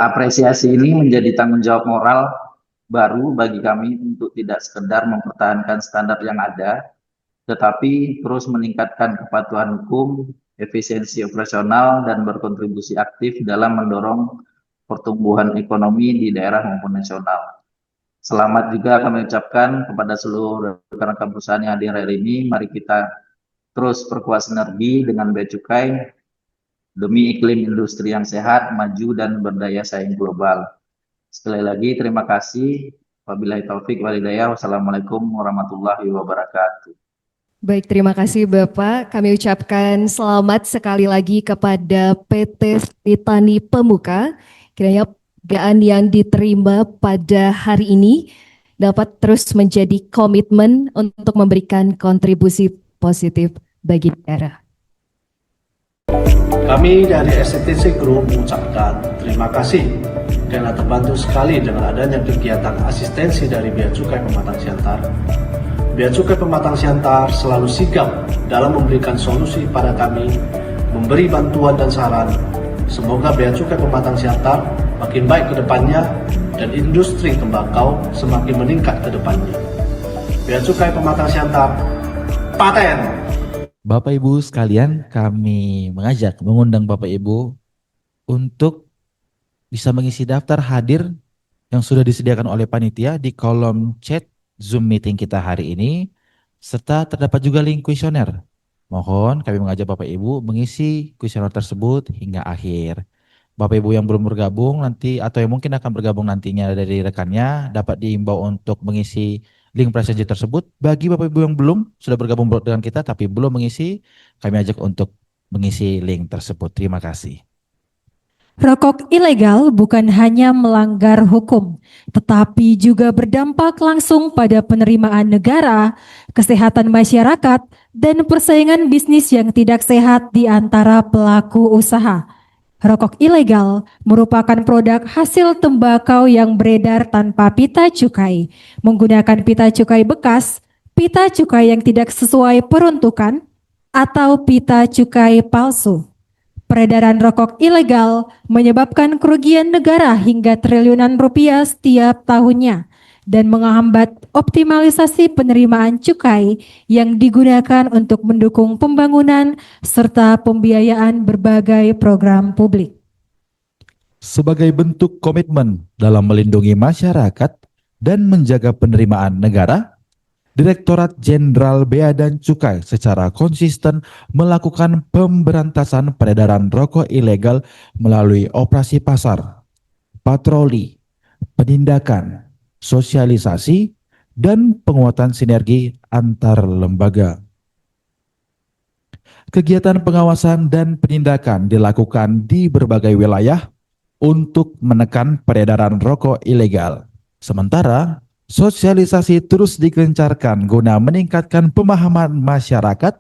Apresiasi ini menjadi tanggung jawab moral baru bagi kami untuk tidak sekedar mempertahankan standar yang ada, tetapi terus meningkatkan kepatuhan hukum, efisiensi operasional, dan berkontribusi aktif dalam mendorong pertumbuhan ekonomi di daerah maupun nasional. Selamat juga kami ucapkan kepada seluruh rekan-rekan perusahaan yang hadir hari ini. Mari kita terus perkuat sinergi dengan Bea Cukai demi iklim industri yang sehat, maju, dan berdaya saing global. Sekali lagi terima kasih. Wabillahi taufik walhidayah. Wassalamualaikum warahmatullahi wabarakatuh. Baik, terima kasih Bapak. Kami ucapkan selamat sekali lagi kepada PT Suri Tani Pemuka. Kiranya penghargaan yang diterima pada hari ini dapat terus menjadi komitmen untuk memberikan kontribusi positif bagi daerah. Kami dari STTC Group mengucapkan terima kasih karena terbantu sekali dengan adanya kegiatan asistensi dari Bea Cukai Pematang Siantar. Bea Cukai Pematang Siantar selalu sigap dalam memberikan solusi pada kami, memberi bantuan dan saran. Semoga Bea Cukai Pematang Siantar makin baik ke depannya dan industri tembakau semakin meningkat ke depannya. Bea Cukai Pematang Siantar, paten! Bapak Ibu sekalian, kami mengundang Bapak Ibu untuk bisa mengisi daftar hadir yang sudah disediakan oleh panitia di kolom chat Zoom meeting kita hari ini, serta terdapat juga link kuesioner. Mohon kami mengajak Bapak Ibu mengisi kuesioner tersebut hingga akhir. Bapak Ibu yang belum bergabung nanti atau yang mungkin akan bergabung nantinya dari rekannya dapat diimbau untuk mengisi link presensi tersebut. Bagi Bapak Ibu yang belum sudah bergabung dengan kita tapi belum mengisi, kami ajak untuk mengisi link tersebut. Terima kasih. Rokok ilegal bukan hanya melanggar hukum, tetapi juga berdampak langsung pada penerimaan negara, kesehatan masyarakat, dan persaingan bisnis yang tidak sehat di antara pelaku usaha. Rokok ilegal merupakan produk hasil tembakau yang beredar tanpa pita cukai, menggunakan pita cukai bekas, pita cukai yang tidak sesuai peruntukan, atau pita cukai palsu. Peredaran rokok ilegal menyebabkan kerugian negara hingga triliunan rupiah setiap tahunnya dan menghambat optimalisasi penerimaan cukai yang digunakan untuk mendukung pembangunan serta pembiayaan berbagai program publik. Sebagai bentuk komitmen dalam melindungi masyarakat dan menjaga penerimaan negara, Direktorat Jenderal Bea dan Cukai secara konsisten melakukan pemberantasan peredaran rokok ilegal melalui operasi pasar, patroli, penindakan, sosialisasi, dan penguatan sinergi antar lembaga. Kegiatan pengawasan dan penindakan dilakukan di berbagai wilayah untuk menekan peredaran rokok ilegal. Sementara sosialisasi terus digencarkan guna meningkatkan pemahaman masyarakat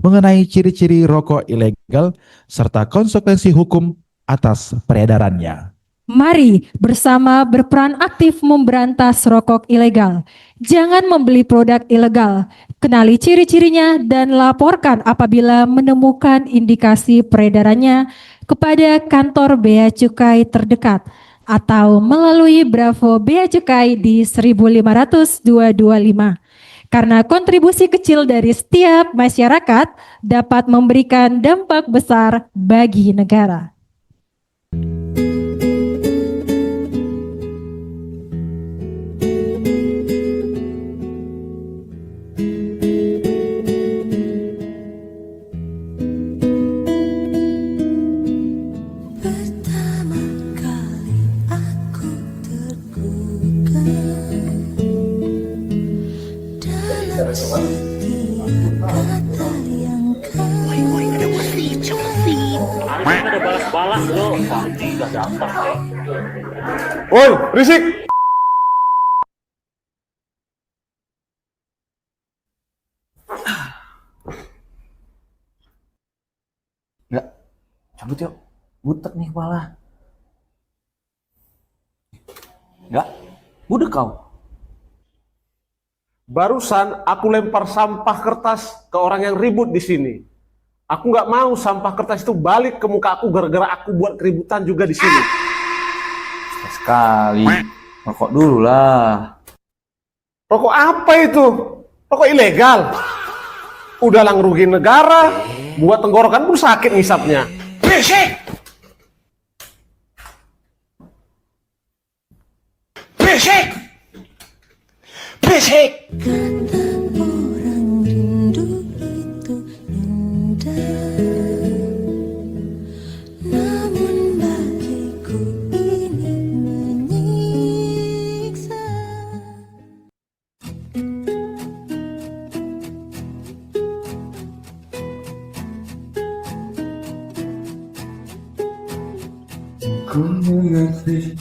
mengenai ciri-ciri rokok ilegal serta konsekuensi hukum atas peredarannya. Mari bersama berperan aktif memberantas rokok ilegal. Jangan membeli produk ilegal. Kenali ciri-cirinya dan laporkan apabila menemukan indikasi peredarannya kepada kantor Bea Cukai terdekat atau melalui Bravo Bea Cukai di 1.500 225. Karena kontribusi kecil dari setiap masyarakat dapat memberikan dampak besar bagi negara. Woi, berisik! Enggak, cabut yuk. Butek nih kepala. Enggak, budek kau. Barusan aku lempar sampah kertas ke orang yang ribut di sini. Aku nggak mau sampah kertas itu balik ke muka aku gara-gara aku buat keributan juga di sini. Sekali, rokok dulu lah. Rokok apa itu? Rokok ilegal. Udah lah ngerugiin negara, buat tenggorokan pun sakit ngisapnya. Berisik! Berisik! Berisik! Ku mengerti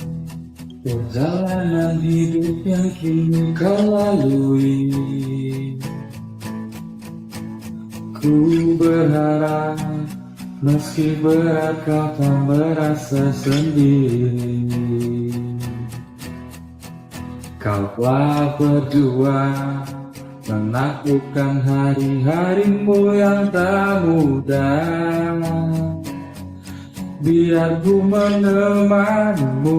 perjalanan hidup yang kini kau lalui. Ku berharap meski berat kau tak merasa sendiri. Kaulah berdua menaklukkan hari-harimu yang tak mudah. Biar ku menemanimu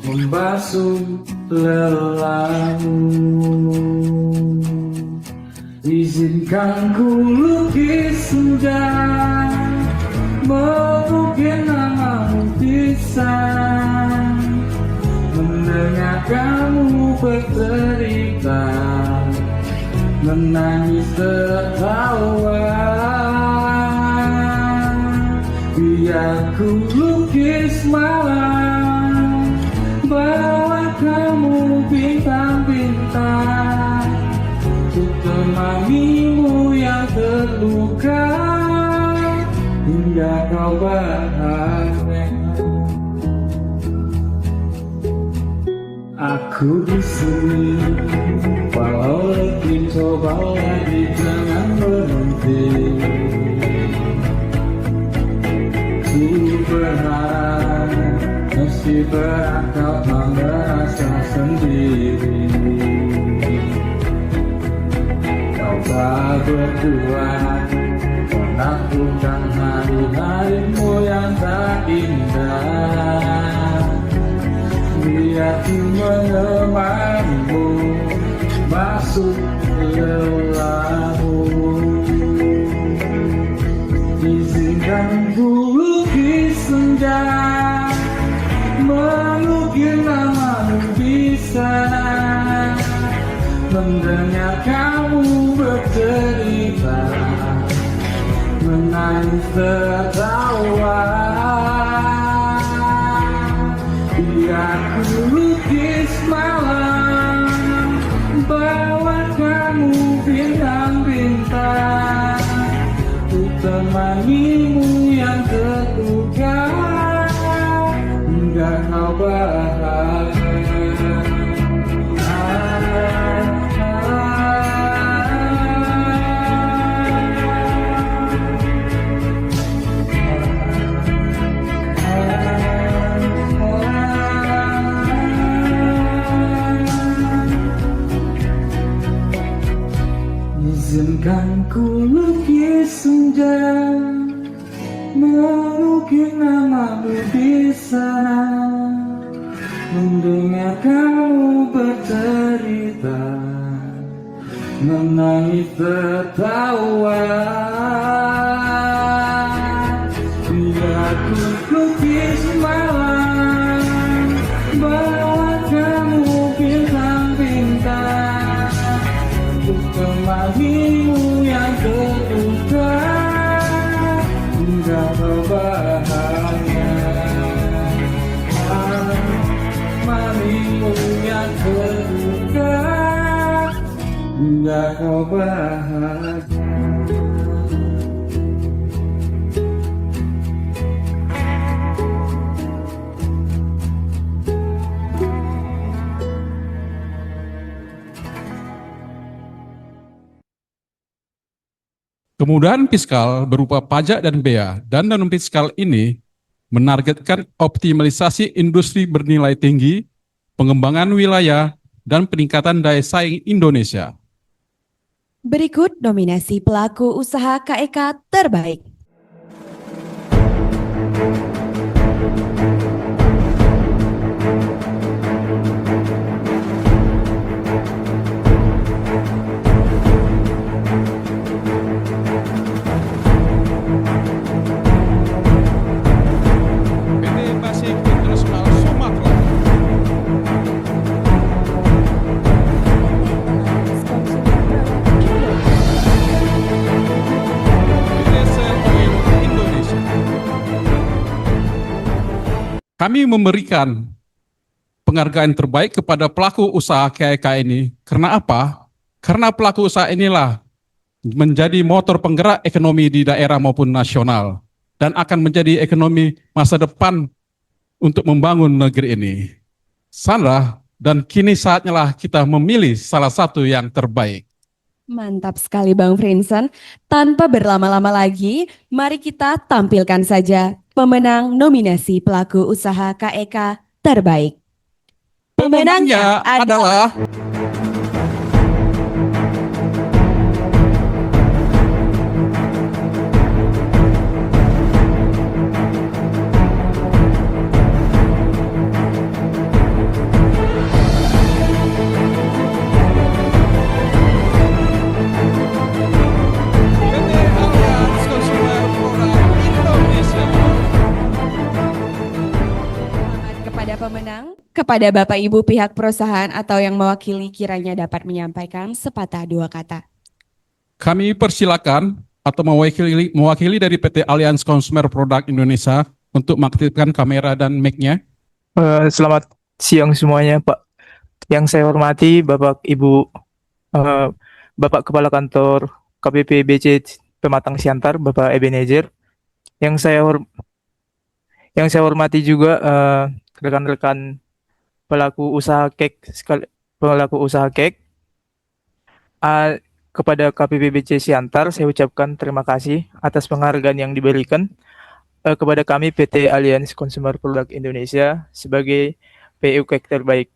membasuh lelahmu. Izinkan ku lukis senja, mengukir namamu bisa, mendengar kamu bercerita, menangis tertawa. Biar ku lukis malam, bawa kamu bintang-bintang, untuk temanimu yang terluka hingga kau bahagia. Aku di sini, walau letih coba lagi jangan berhenti. Ku berharap meski berat kau tak merasa sendiri. Kau tak berdua menaklukkan hari-harimu yang tak indah. Biar ku menemanimu masuk lelahmu. Izinkan ku lukis senja, mengukir namamu bisa, mendengar kamu bercerita, menangis tertawa. Biar ku lukis malam, bawa kamu bintang-bintang, untuk temanimu yang terluka hingga kau bahagia. Izinkan ku lukis senja, mengukir namamu di sana, mendengar kamu bercerita, menangis tertawa. Biar ku lukis malam, bawa kamu bintang-bintang, untuk temanimu yang terluka hingga kau bahagia. Temanimu yang terluka hingga kau bahagia. Kemudahan fiskal berupa pajak dan bea dan non-fiskal ini menargetkan optimalisasi industri bernilai tinggi, pengembangan wilayah, dan peningkatan daya saing Indonesia. Berikut nominasi pelaku usaha KEK terbaik. Kami memberikan penghargaan terbaik kepada pelaku usaha KEK ini. Karena apa? Karena pelaku usaha inilah menjadi motor penggerak ekonomi di daerah maupun nasional dan akan menjadi ekonomi masa depan untuk membangun negeri ini. Sandra, dan kini saatnya lah kita memilih salah satu yang terbaik. Mantap sekali Bang Vincent. Tanpa berlama-lama lagi, mari kita tampilkan saja pemenang nominasi pelaku usaha KEK terbaik. Pemenangnya adalah Kepada pemenang, kepada Bapak Ibu pihak perusahaan atau yang mewakili kiranya dapat menyampaikan sepatah dua kata. kami persilakan atau mewakili dari PT Alliance Consumer Product Indonesia untuk mengaktifkan kamera dan mic-nya. Selamat siang semuanya, Pak. Yang saya hormati Bapak Ibu, Bapak Kepala Kantor KPP BC Pematang Siantar, Bapak Ebenezer. Yang saya hormati juga rekan-rekan pelaku usaha kek, kepada KPP BC Siantar, saya ucapkan terima kasih atas penghargaan yang diberikan kepada kami PT Alliance Consumer Product Indonesia sebagai PU Kek terbaik.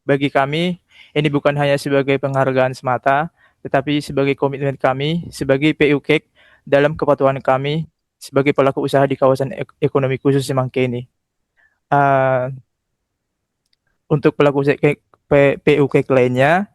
Bagi kami, ini bukan hanya sebagai penghargaan semata, tetapi sebagai komitmen kami sebagai PU Kek dalam kepatuhan kami sebagai pelaku usaha di kawasan ekonomi khusus Semangka ini. Untuk pelaku usaha PU Kek lainnya,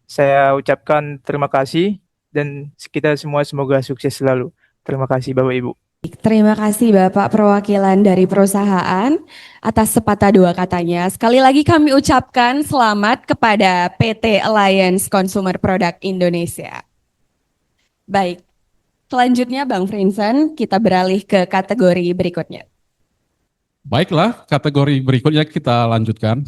saya ucapkan terima kasih dan kita semua semoga sukses selalu. Terima kasih Bapak Ibu. Terima kasih Bapak perwakilan dari perusahaan atas sepatah dua katanya. Sekali lagi kami ucapkan selamat kepada PT Alliance Consumer Product Indonesia. Baik, selanjutnya Bang Vincent, kita beralih ke kategori berikutnya. Baiklah, kategori berikutnya kita lanjutkan.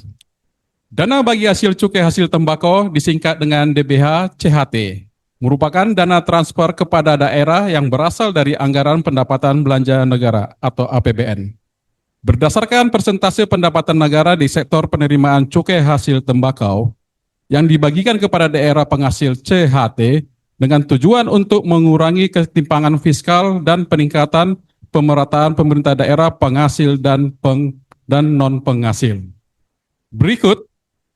Dana bagi hasil cukai hasil tembakau disingkat dengan DBH CHT merupakan dana transfer kepada daerah yang berasal dari anggaran pendapatan belanja negara atau APBN. Berdasarkan persentase pendapatan negara di sektor penerimaan cukai hasil tembakau yang dibagikan kepada daerah penghasil CHT dengan tujuan untuk mengurangi ketimpangan fiskal dan peningkatan pemerataan pemerintah daerah penghasil dan non-penghasil. Berikut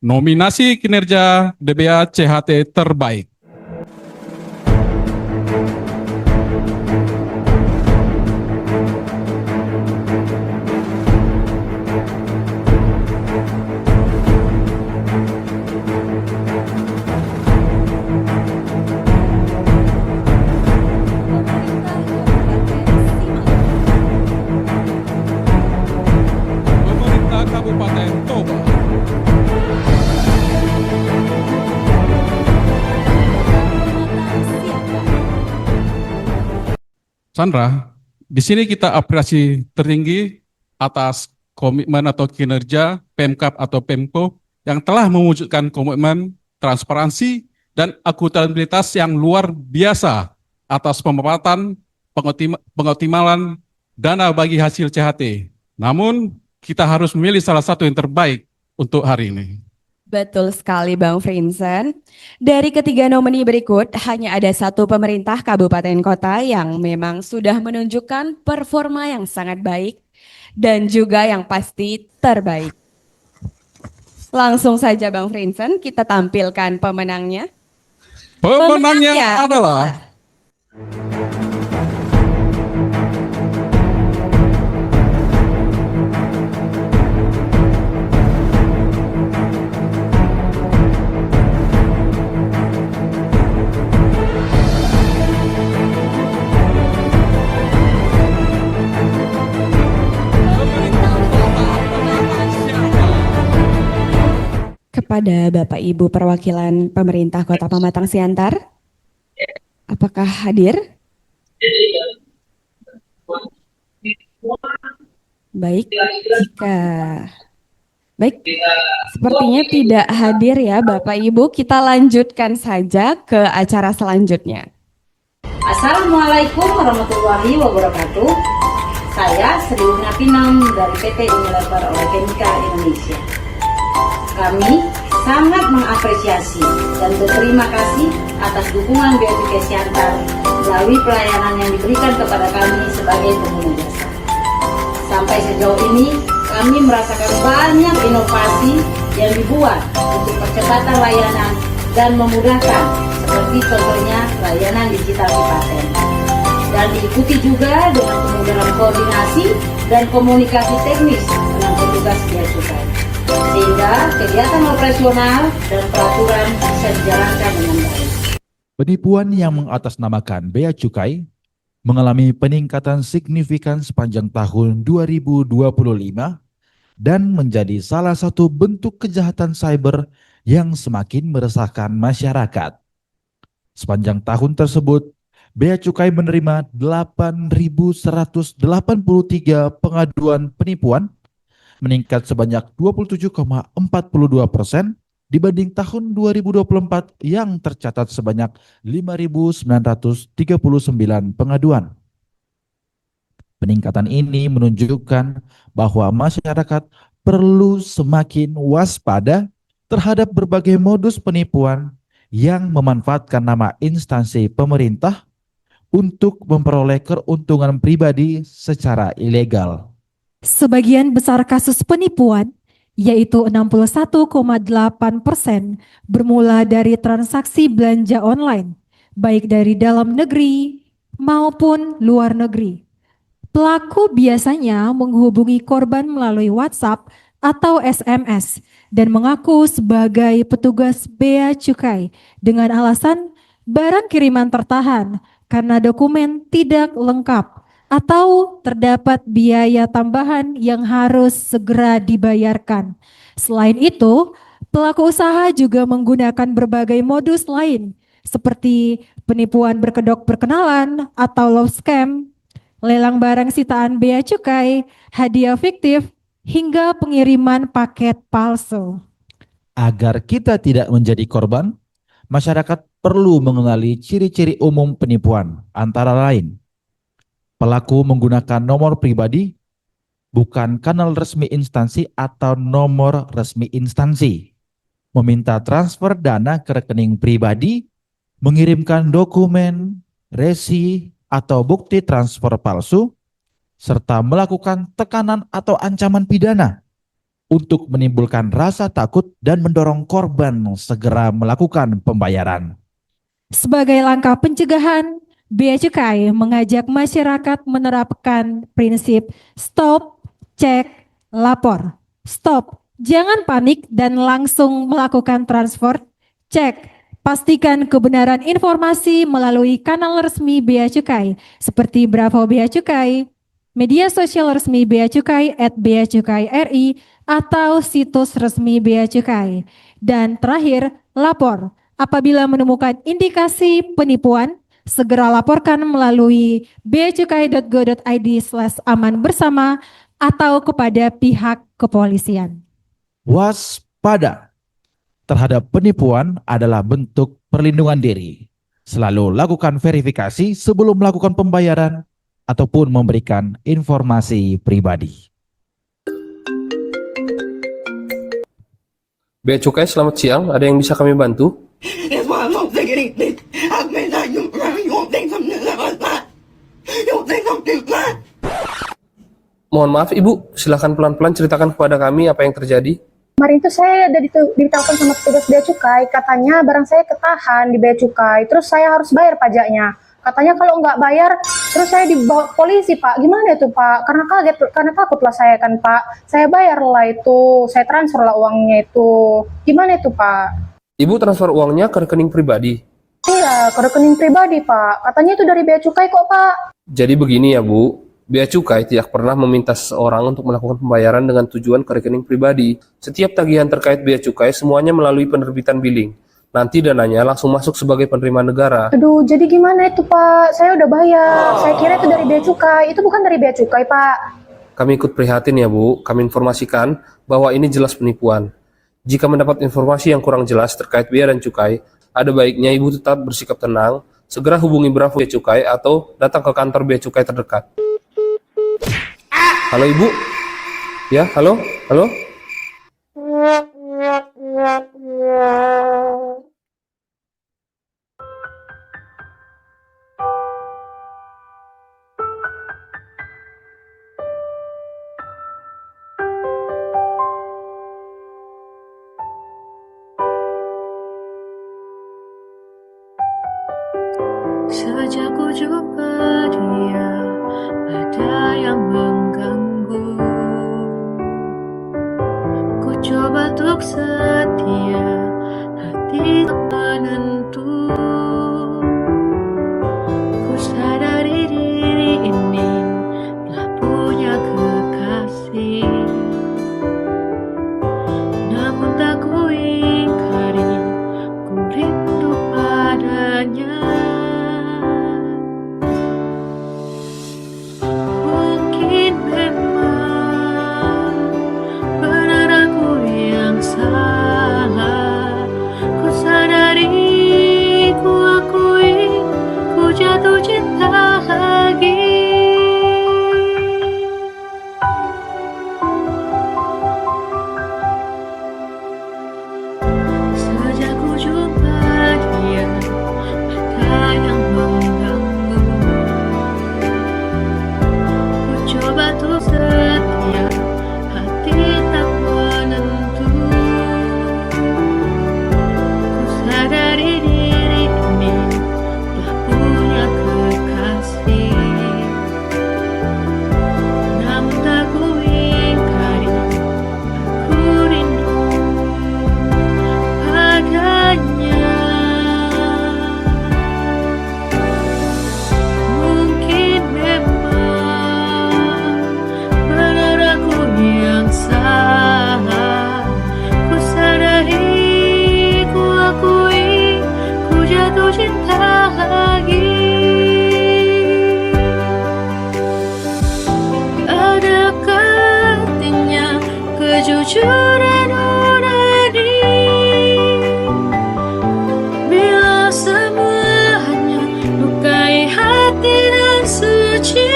nominasi kinerja DBH CHT terbaik. Pemerintah Kabupaten Toba. Sandra, di sini kita apresiasi tertinggi atas komitmen atau kinerja Pemkab atau Pemko yang telah mewujudkan komitmen transparansi dan akuntabilitas yang luar biasa atas pemanfaatan pengoptimalan dana bagi hasil CHT. Namun, kita harus memilih salah satu yang terbaik untuk hari ini. Betul sekali Bang Vincent. Dari ketiga nomini berikut, hanya ada satu pemerintah kabupaten kota yang memang sudah menunjukkan performa yang sangat baik dan juga yang pasti terbaik. Langsung saja Bang Vincent, kita tampilkan pemenangnya. Pemenangnya adalah kepada Bapak Ibu perwakilan pemerintah Kota Pematang Siantar. Apakah hadir? Baik, sepertinya tidak hadir ya Bapak Ibu. Kita lanjutkan saja ke acara selanjutnya. Assalamualaikum warahmatullahi wabarakatuh. Saya Sri Unapinam dari PT Unilever Organika Indonesia. Kami sangat mengapresiasi dan berterima kasih atas dukungan Bea Cukai Siantar melalui pelayanan yang diberikan kepada kami sebagai pengguna jasa. Sampai sejauh ini, kami merasakan banyak inovasi yang dibuat untuk percepatan layanan dan memudahkan, seperti contohnya layanan digital Cipaten. Dan diikuti juga dengan kemudahan koordinasi dan komunikasi teknis dengan petugas bea cukai, sehingga kegiatan operasional dan peraturan bisa dijalankan dengan baik. Penipuan yang mengatasnamakan bea cukai mengalami peningkatan signifikan sepanjang tahun 2025 dan menjadi salah satu bentuk kejahatan cyber yang semakin meresahkan masyarakat. Sepanjang tahun tersebut, Bea Cukai menerima 8.183 pengaduan penipuan, meningkat sebanyak 27,42% dibanding tahun 2024 yang tercatat sebanyak 5.939 pengaduan. Peningkatan ini menunjukkan bahwa masyarakat perlu semakin waspada terhadap berbagai modus penipuan yang memanfaatkan nama instansi pemerintah untuk memperoleh keuntungan pribadi secara ilegal. Sebagian besar kasus penipuan, yaitu 61,8%, bermula dari transaksi belanja online, baik dari dalam negeri maupun luar negeri. Pelaku biasanya menghubungi korban melalui WhatsApp atau SMS dan mengaku sebagai petugas bea cukai dengan alasan barang kiriman tertahan karena dokumen tidak lengkap atau terdapat biaya tambahan yang harus segera dibayarkan. Selain itu, pelaku usaha juga menggunakan berbagai modus lain seperti penipuan berkedok perkenalan atau love scam, lelang barang sitaan bea cukai, hadiah fiktif, hingga pengiriman paket palsu. Agar kita tidak menjadi korban, masyarakat perlu mengenali ciri-ciri umum penipuan, antara lain pelaku menggunakan nomor pribadi, bukan kanal resmi instansi atau nomor resmi instansi, meminta transfer dana ke rekening pribadi, mengirimkan dokumen, resi, atau bukti transfer palsu, serta melakukan tekanan atau ancaman pidana untuk menimbulkan rasa takut dan mendorong korban segera melakukan pembayaran. Sebagai langkah pencegahan, Bea Cukai mengajak masyarakat menerapkan prinsip stop, cek, lapor. Stop, jangan panik dan langsung melakukan transfer. Cek, pastikan kebenaran informasi melalui kanal resmi Bea Cukai seperti Bravo Bea Cukai, media sosial resmi Bea Cukai @beacukai.ri atau situs resmi Bea Cukai. Dan terakhir, lapor. Apabila menemukan indikasi penipuan, segera laporkan melalui beacukai.go.id/aman bersama atau kepada pihak kepolisian. Waspada terhadap penipuan adalah bentuk perlindungan diri. Selalu lakukan verifikasi sebelum melakukan pembayaran ataupun memberikan informasi pribadi. Bea Cukai, selamat siang. Ada yang bisa kami bantu? That's why I don't think anything. I may not you won't think something like that. You won't think something like that. Mohon maaf Ibu, silakan pelan-pelan ceritakan kepada kami apa yang terjadi. Kemarin itu saya ada ditelepon sama petugas bea cukai, katanya barang saya ketahan di bea cukai, terus saya harus bayar pajaknya. Katanya kalau nggak bayar, terus saya dibawa polisi, Pak. Gimana itu, Pak? Karena kaget, karena takutlah saya kan, Pak. Saya bayarlah itu, saya transferlah uangnya itu. Gimana itu, Pak? Ibu transfer uangnya ke rekening pribadi. Iya, ke rekening pribadi, Pak. Katanya itu dari bea cukai kok, Pak. Jadi begini ya Bu, Bea Cukai tidak pernah meminta seseorang untuk melakukan pembayaran dengan tujuan ke rekening pribadi. Setiap tagihan terkait Bea Cukai semuanya melalui penerbitan billing. Nanti dananya langsung masuk sebagai penerima negara. Aduh, jadi gimana itu, Pak? Saya udah bayar. Saya kira itu dari bea cukai. Itu bukan dari bea cukai, Pak. Kami ikut prihatin ya Bu, kami informasikan bahwa ini jelas penipuan. Jika mendapat informasi yang kurang jelas terkait bea dan cukai, ada baiknya Ibu tetap bersikap tenang, segera hubungi Bravo Bea Cukai atau datang ke kantor Bea Cukai terdekat. Halo Ibu? Ya, halo? Halo? jumpa dia, ada yang mengganggu. Ku coba untuk setia, hati tak menentu. Ku sadari diri ini telah punya kekasih, namun tak ku ingkari, ku rindu padanya. Mungkin memang benar aku yang salah. Ku sadari, ku akui, ku jatuh cinta lagi. Sejak ku jumpa dia, ada yang mengganggu. Ku coba untuk setia, hati tak menentu. Ku sadari diri ini telah punya kekasih, namun tak ku ingkari, aku rindu padanya. Mungkin memang benar aku yang salah. Ku sadari, ku akui, ku jatuh cinta lagi. Adakah artinya kejujuran nurani bila semua hanya lukai hati dan suci?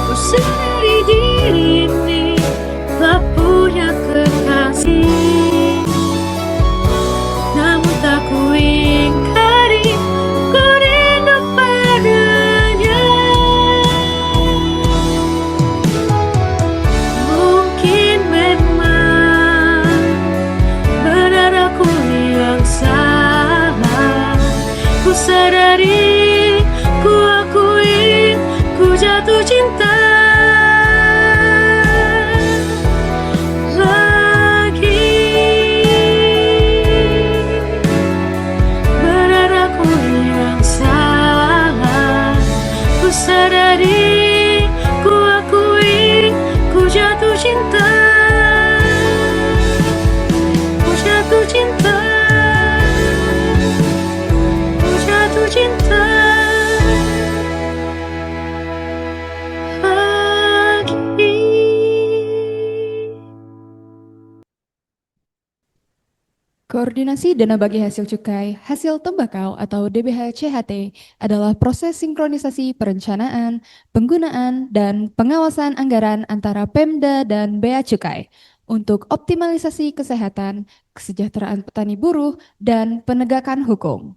Ku sadari diri ini telah punya kekasih, namun tak ku ingkari, ku rindu padanya. Mungkin memang benar aku yang salah. Ku sadari, ku akui, ku jatuh cinta lagi. Benar aku yang salah. Ku sadari, ku akui, ku jatuh cinta. Ku jatuh cinta. Ku jatuh cinta lagi. Koordinasi dana bagi hasil cukai, hasil tembakau atau DBH-CHT adalah proses sinkronisasi perencanaan, penggunaan, dan pengawasan anggaran antara Pemda dan Bea Cukai untuk optimalisasi kesehatan, kesejahteraan petani buruh, dan penegakan hukum.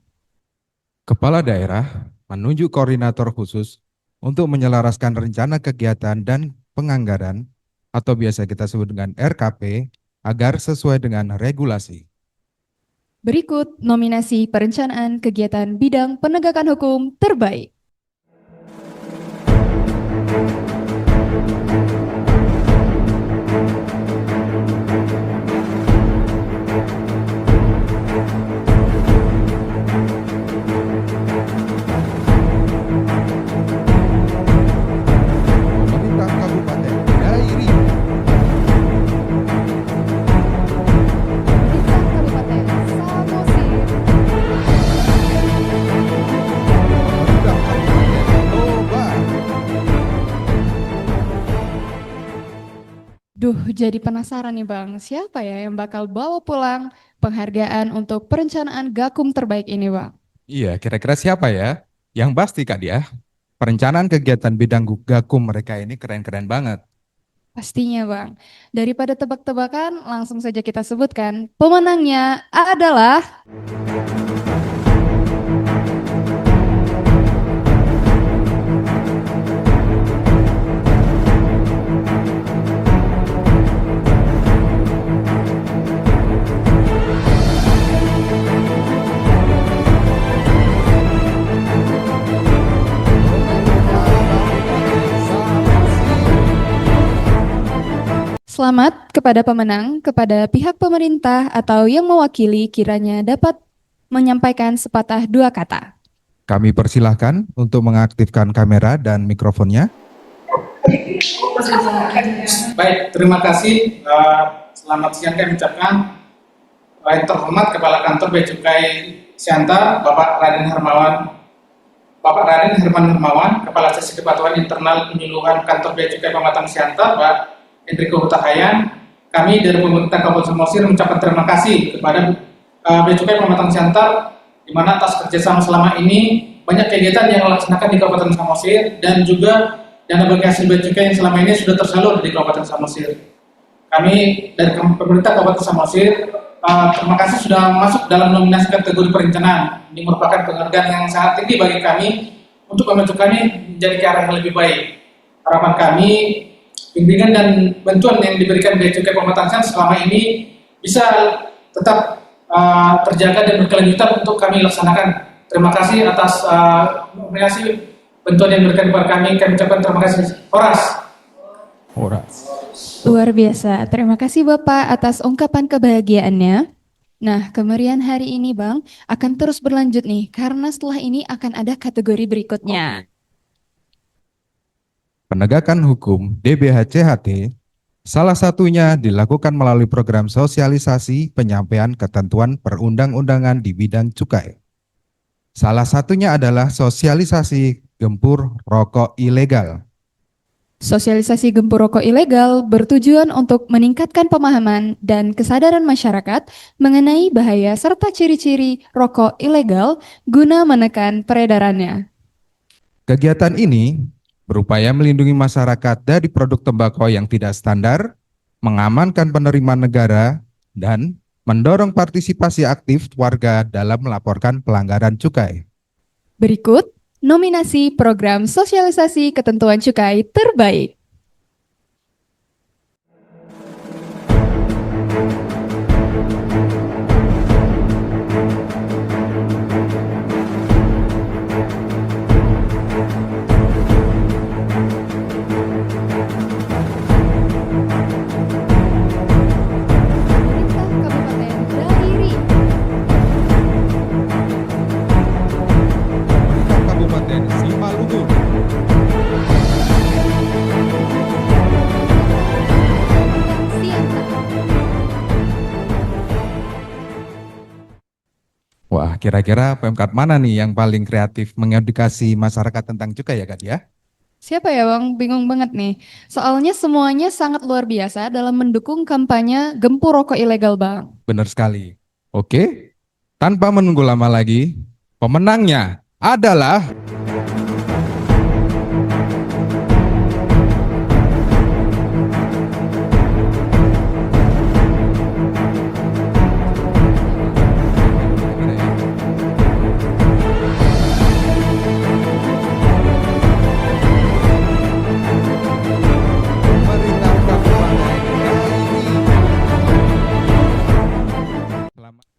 Kepala daerah menunjuk koordinator khusus untuk menyelaraskan rencana kegiatan dan penganggaran atau biasa kita sebut dengan RKP agar sesuai dengan regulasi. Berikut nominasi perencanaan kegiatan bidang penegakan hukum terbaik. Pemerintah Kabupaten Dairi. Duh, jadi penasaran nih Bang, siapa ya yang bakal bawa pulang penghargaan untuk perencanaan Gakum terbaik ini Bang? Iya, kira-kira siapa ya? Yang pasti Kak Dia, perencanaan kegiatan bidang Gakum mereka ini keren-keren banget. Pastinya Bang. Daripada tebak-tebakan, langsung saja kita sebutkan. Pemenangnya adalah Selamat kepada pemenang, kepada pihak pemerintah atau yang mewakili kiranya dapat menyampaikan sepatah dua kata. Kami persilahkan untuk mengaktifkan kamera dan mikrofonnya. Baik, terima kasih. Selamat siang kami ucapkan. Yang terhormat Kepala Kantor Bea Cukai Siantar, Bapak Raden Herman Hermawan, Kepala Seksi Kepatuhan Internal Penyuluhan Kantor Bea Cukai Pematang Siantar, Pak Enrico Hutahayan. Kami dari pemerintah Kabupaten Samosir mengucapkan terima kasih kepada Bea Cukai Pematang Siantar, di mana atas kerjasama selama ini banyak kegiatan yang dilaksanakan di Kabupaten Samosir dan juga dana bagi hasil bea cukai yang selama ini sudah tersalur di Kabupaten Samosir. Kami dari pemerintah Kabupaten Samosir terima kasih sudah masuk dalam nominasi kategori perencanaan. Ini merupakan penghargaan yang sangat tinggi bagi kami untuk memajukan kami menjadi ke arah yang lebih baik. Harapan kami, bimbingan dan bantuan yang diberikan bea cukai Pematang Siantar selama ini bisa tetap terjaga dan berkelanjutan untuk kami laksanakan. Terima kasih atas nominasi bantuan yang diberikan kepada kami. Kami ucapkan terima kasih. Horas. Luar biasa. Terima kasih Bapak atas ungkapan kebahagiaannya. Nah, kemeriahan hari ini Bang akan terus berlanjut nih, karena setelah ini akan ada kategori berikutnya. Penegakan hukum DBH-CHT salah satunya dilakukan melalui program sosialisasi penyampaian ketentuan perundang-undangan di bidang cukai. Salah satunya adalah sosialisasi gempur rokok ilegal. Sosialisasi gempur rokok ilegal bertujuan untuk meningkatkan pemahaman dan kesadaran masyarakat mengenai bahaya serta ciri-ciri rokok ilegal guna menekan peredarannya. Kegiatan ini berupaya melindungi masyarakat dari produk tembakau yang tidak standar, mengamankan penerimaan negara, dan mendorong partisipasi aktif warga dalam melaporkan pelanggaran cukai. Berikut nominasi program sosialisasi ketentuan cukai terbaik. Kabupaten Simalungun. Wah, kira-kira Pemkat mana nih yang paling kreatif mengedukasi masyarakat tentang cukai ya Kak ya? Siapa ya Bang? Bingung banget nih. Soalnya semuanya sangat luar biasa dalam mendukung kampanye gempur rokok ilegal Bang. Benar sekali. Oke, tanpa menunggu lama lagi, pemenangnya adalah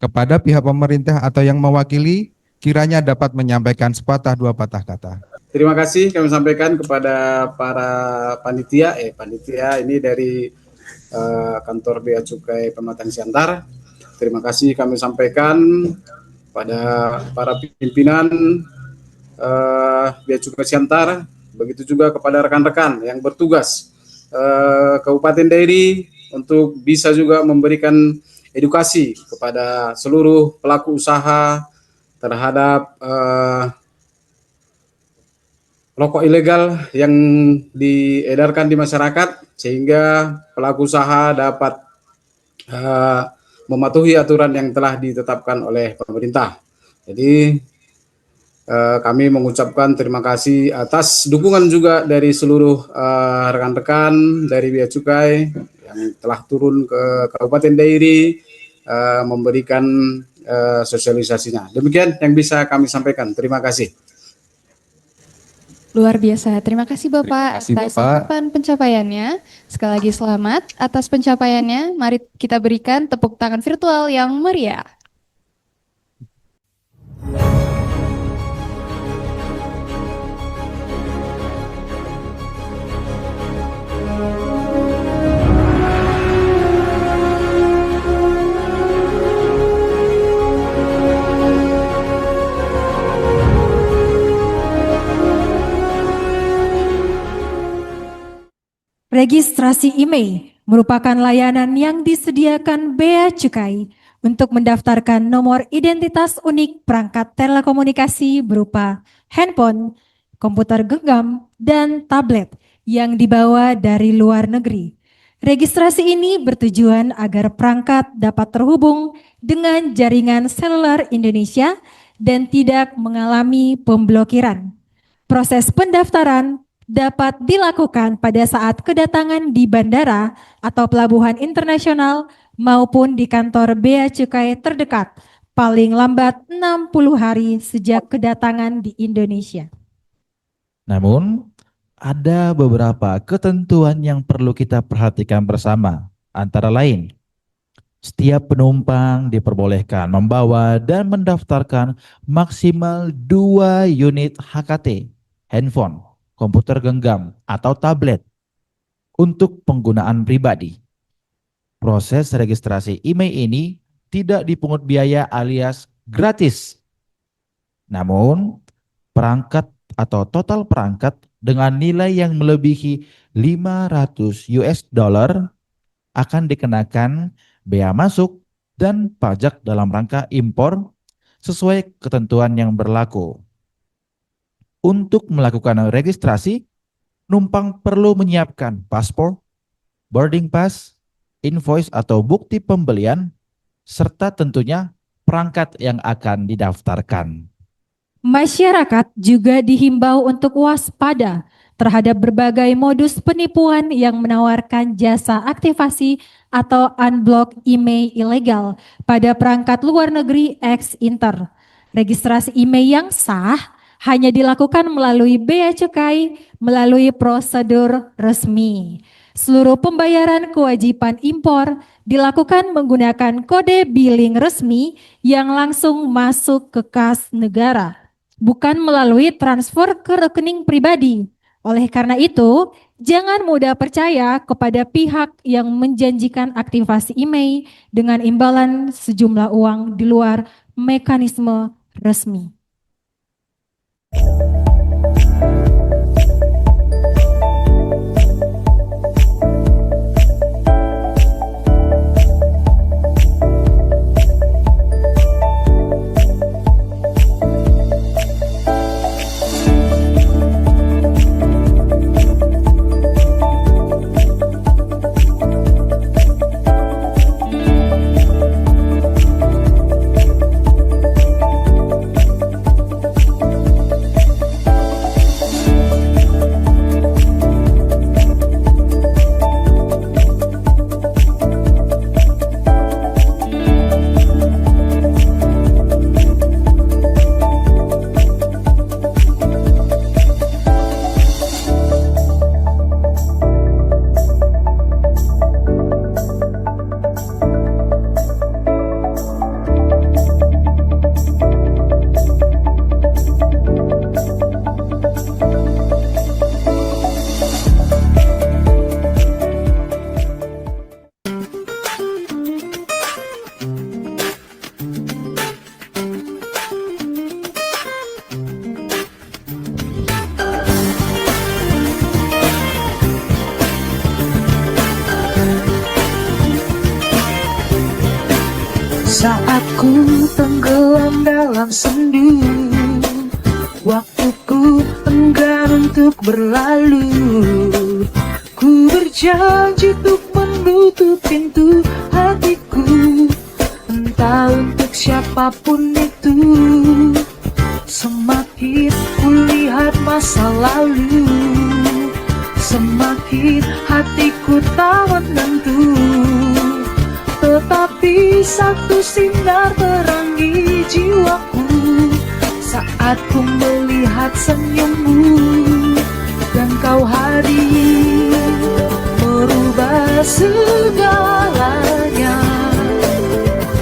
kepada pihak pemerintah atau yang mewakili, kiranya dapat menyampaikan sepatah dua patah kata. Terima kasih kami sampaikan kepada para panitia ini dari kantor Bea Cukai Pematang Siantar. Terima kasih kami sampaikan pada para pimpinan Bea Cukai Siantar, begitu juga kepada rekan-rekan yang bertugas Kabupaten Dairi untuk bisa juga memberikan edukasi kepada seluruh pelaku usaha terhadap rokok ilegal yang diedarkan di masyarakat, sehingga pelaku usaha dapat mematuhi aturan yang telah ditetapkan oleh pemerintah. Jadi kami mengucapkan terima kasih atas dukungan juga dari seluruh rekan-rekan dari Bea Cukai yang telah turun ke Kabupaten Dairi memberikan sosialisasinya. Demikian yang bisa kami sampaikan. Terima kasih. Luar biasa. Terima kasih Bapak atas ungkapan pencapaiannya. Sekali lagi selamat atas pencapaiannya. Mari kita berikan tepuk tangan virtual yang meriah. Registrasi IMEI merupakan layanan yang disediakan Bea Cukai untuk mendaftarkan nomor identitas unik perangkat telekomunikasi berupa handphone, komputer genggam, dan tablet yang dibawa dari luar negeri. Registrasi ini bertujuan agar perangkat dapat terhubung dengan jaringan seluler Indonesia dan tidak mengalami pemblokiran. Proses pendaftaran dapat dilakukan pada saat kedatangan di bandara atau pelabuhan internasional maupun di kantor Bea Cukai terdekat, paling lambat 60 hari sejak kedatangan di Indonesia. Namun, ada beberapa ketentuan yang perlu kita perhatikan bersama, antara lain, setiap penumpang diperbolehkan membawa dan mendaftarkan maksimal 2 unit HKT, handphone, komputer genggam, atau tablet untuk penggunaan pribadi. Proses registrasi IMEI ini tidak dipungut biaya alias gratis. Namun, perangkat atau total perangkat dengan nilai yang melebihi 500 US dollar akan dikenakan bea masuk dan pajak dalam rangka impor sesuai ketentuan yang berlaku. Untuk melakukan registrasi, numpang perlu menyiapkan paspor, boarding pass, invoice atau bukti pembelian, serta tentunya perangkat yang akan didaftarkan. Masyarakat juga dihimbau untuk waspada terhadap berbagai modus penipuan yang menawarkan jasa aktivasi atau unblock IMEI ilegal pada perangkat luar negeri ex-inter. Registrasi IMEI yang sah hanya dilakukan melalui Bea Cukai melalui prosedur resmi. Seluruh pembayaran kewajiban impor dilakukan menggunakan kode billing resmi yang langsung masuk ke kas negara, bukan melalui transfer ke rekening pribadi. Oleh karena itu, jangan mudah percaya kepada pihak yang menjanjikan aktivasi IMEI dengan imbalan sejumlah uang di luar mekanisme resmi. Saat ku tenggelam dalam sendu, waktuku enggan untuk berlalu. Ku berjanji untuk menutup pintu hatiku, entah untuk siapapun itu. Semakin kulihat masa lalu, semakin hatiku tak menentu. Tetapi satu sinar terangi jiwaku saat ku melihat senyummu, dan kau hadir merubah segalanya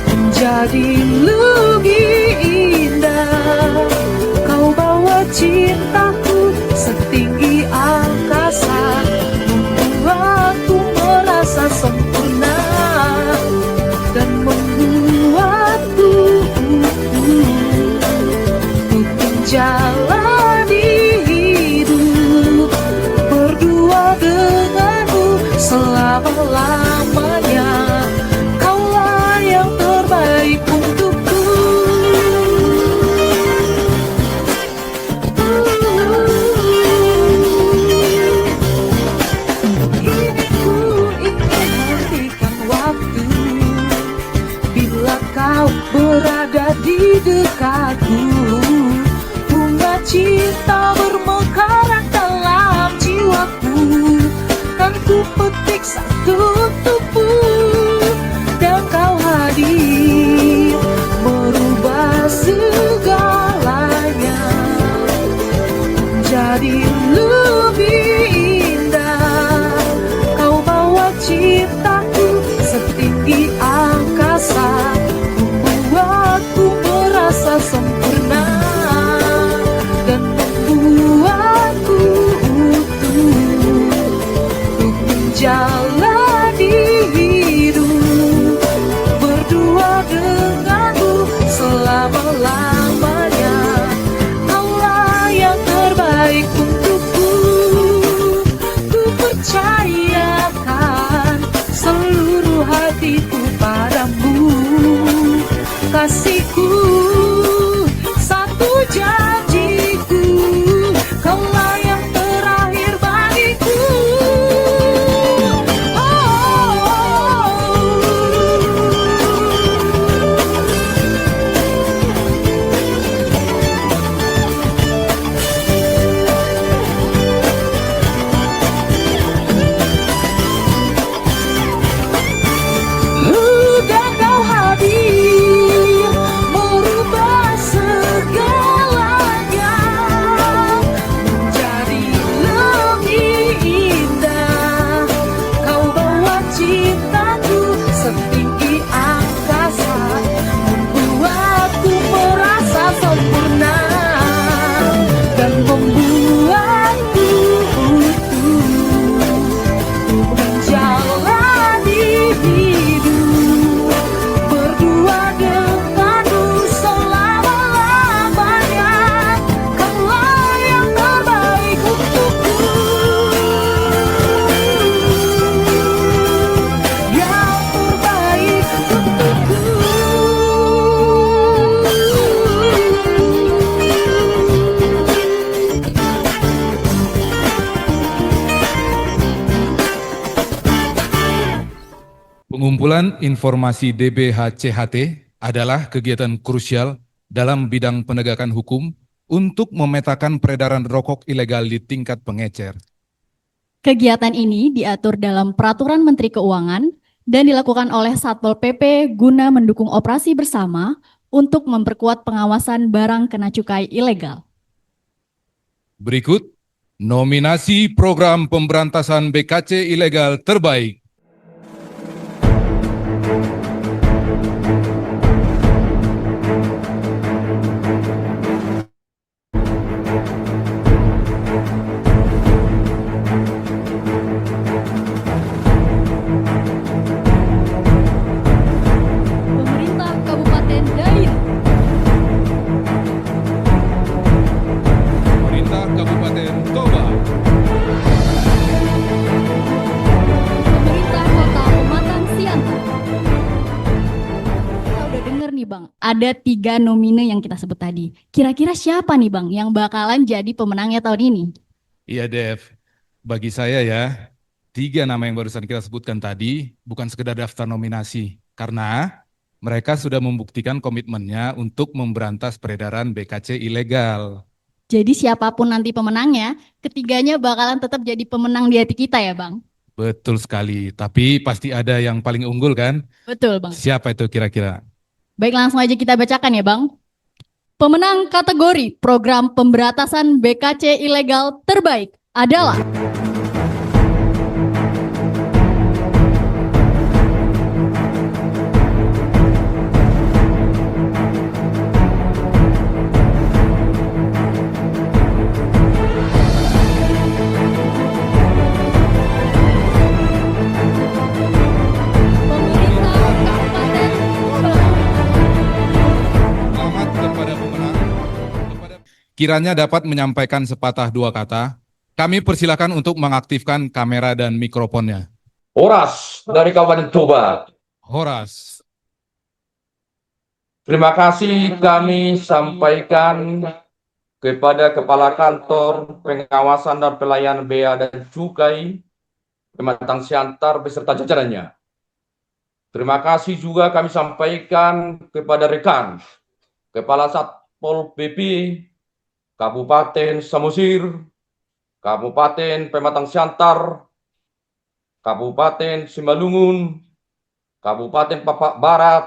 menjadi lebih indah. Kau bawa cintaku setinggi angkasa, membuatku merasa sempurna dan membuatku untuk menjalani hidup berdua denganmu balik satu tubuh, dan kau hadir merubah segalanya jadi lebih indah. Kau bawa cintaku setinggi angkasa, membuatku merasa sempurna dan membuatku utuh untuk menjalani hidup berdua denganmu selama-lamanya. Kaulah yang terbaik untukku, ku percayakan seluruh hatiku padamu. Kasihku, satu janjiku, kaulah yang terakhir bagiku. Dan kau hadir merubah segalanya menjadi lebih indah. Kau bawa cintaku setinggi angkasa, membuatku merasa sempurna dan membuatku utuh untuk menjalani hidup berdua denganmu selama-lamanya. Kaulah yang terbaik untukku, yang terbaik untukku. Pengumpulan informasi DBH-CHT adalah kegiatan krusial dalam bidang penegakan hukum untuk memetakan peredaran rokok ilegal di tingkat pengecer. Kegiatan ini diatur dalam Peraturan Menteri Keuangan dan dilakukan oleh Satpol PP guna mendukung operasi bersama untuk memperkuat pengawasan barang kena cukai ilegal. Berikut nominasi program pemberantasan BKC ilegal terbaik. Pemerintah Kabupaten Dair. Pemerintah Kabupaten Toba. Pemerintah Kota Pematang Siantar. Kita udah denger nih Bang, ada 3 nomine yang kita sebut tadi. Kira-kira siapa nih Bang yang bakalan jadi pemenangnya tahun ini? Iya Dev, bagi saya ya, 3 nama yang barusan kita sebutkan tadi bukan sekedar daftar nominasi, karena mereka sudah membuktikan komitmennya untuk memberantas peredaran BKC ilegal. Jadi siapapun nanti pemenangnya, ketiganya bakalan tetap jadi pemenang di hati kita ya Bang? Betul sekali, tapi pasti ada yang paling unggul kan? Betul Bang. Siapa itu kira-kira? Baik, langsung aja kita bacakan ya Bang. Pemenang kategori program pemberantasan BKC ilegal terbaik adalah Selamat kepada pemenang. Kiranya dapat menyampaikan sepatah 2 kata, kami persilakan untuk mengaktifkan kamera dan mikrofonnya. Horas dari Kabupaten Toba. Horas. Terima kasih kami sampaikan kepada Kepala Kantor Pengawasan dan Pelayanan Bea dan Cukai Pematang Siantar beserta jajarannya. Terima kasih juga kami sampaikan kepada rekan Kepala Satpol PP Kabupaten Samosir, Kabupaten Pematang Siantar, Kabupaten Simalungun, Kabupaten Papak Barat,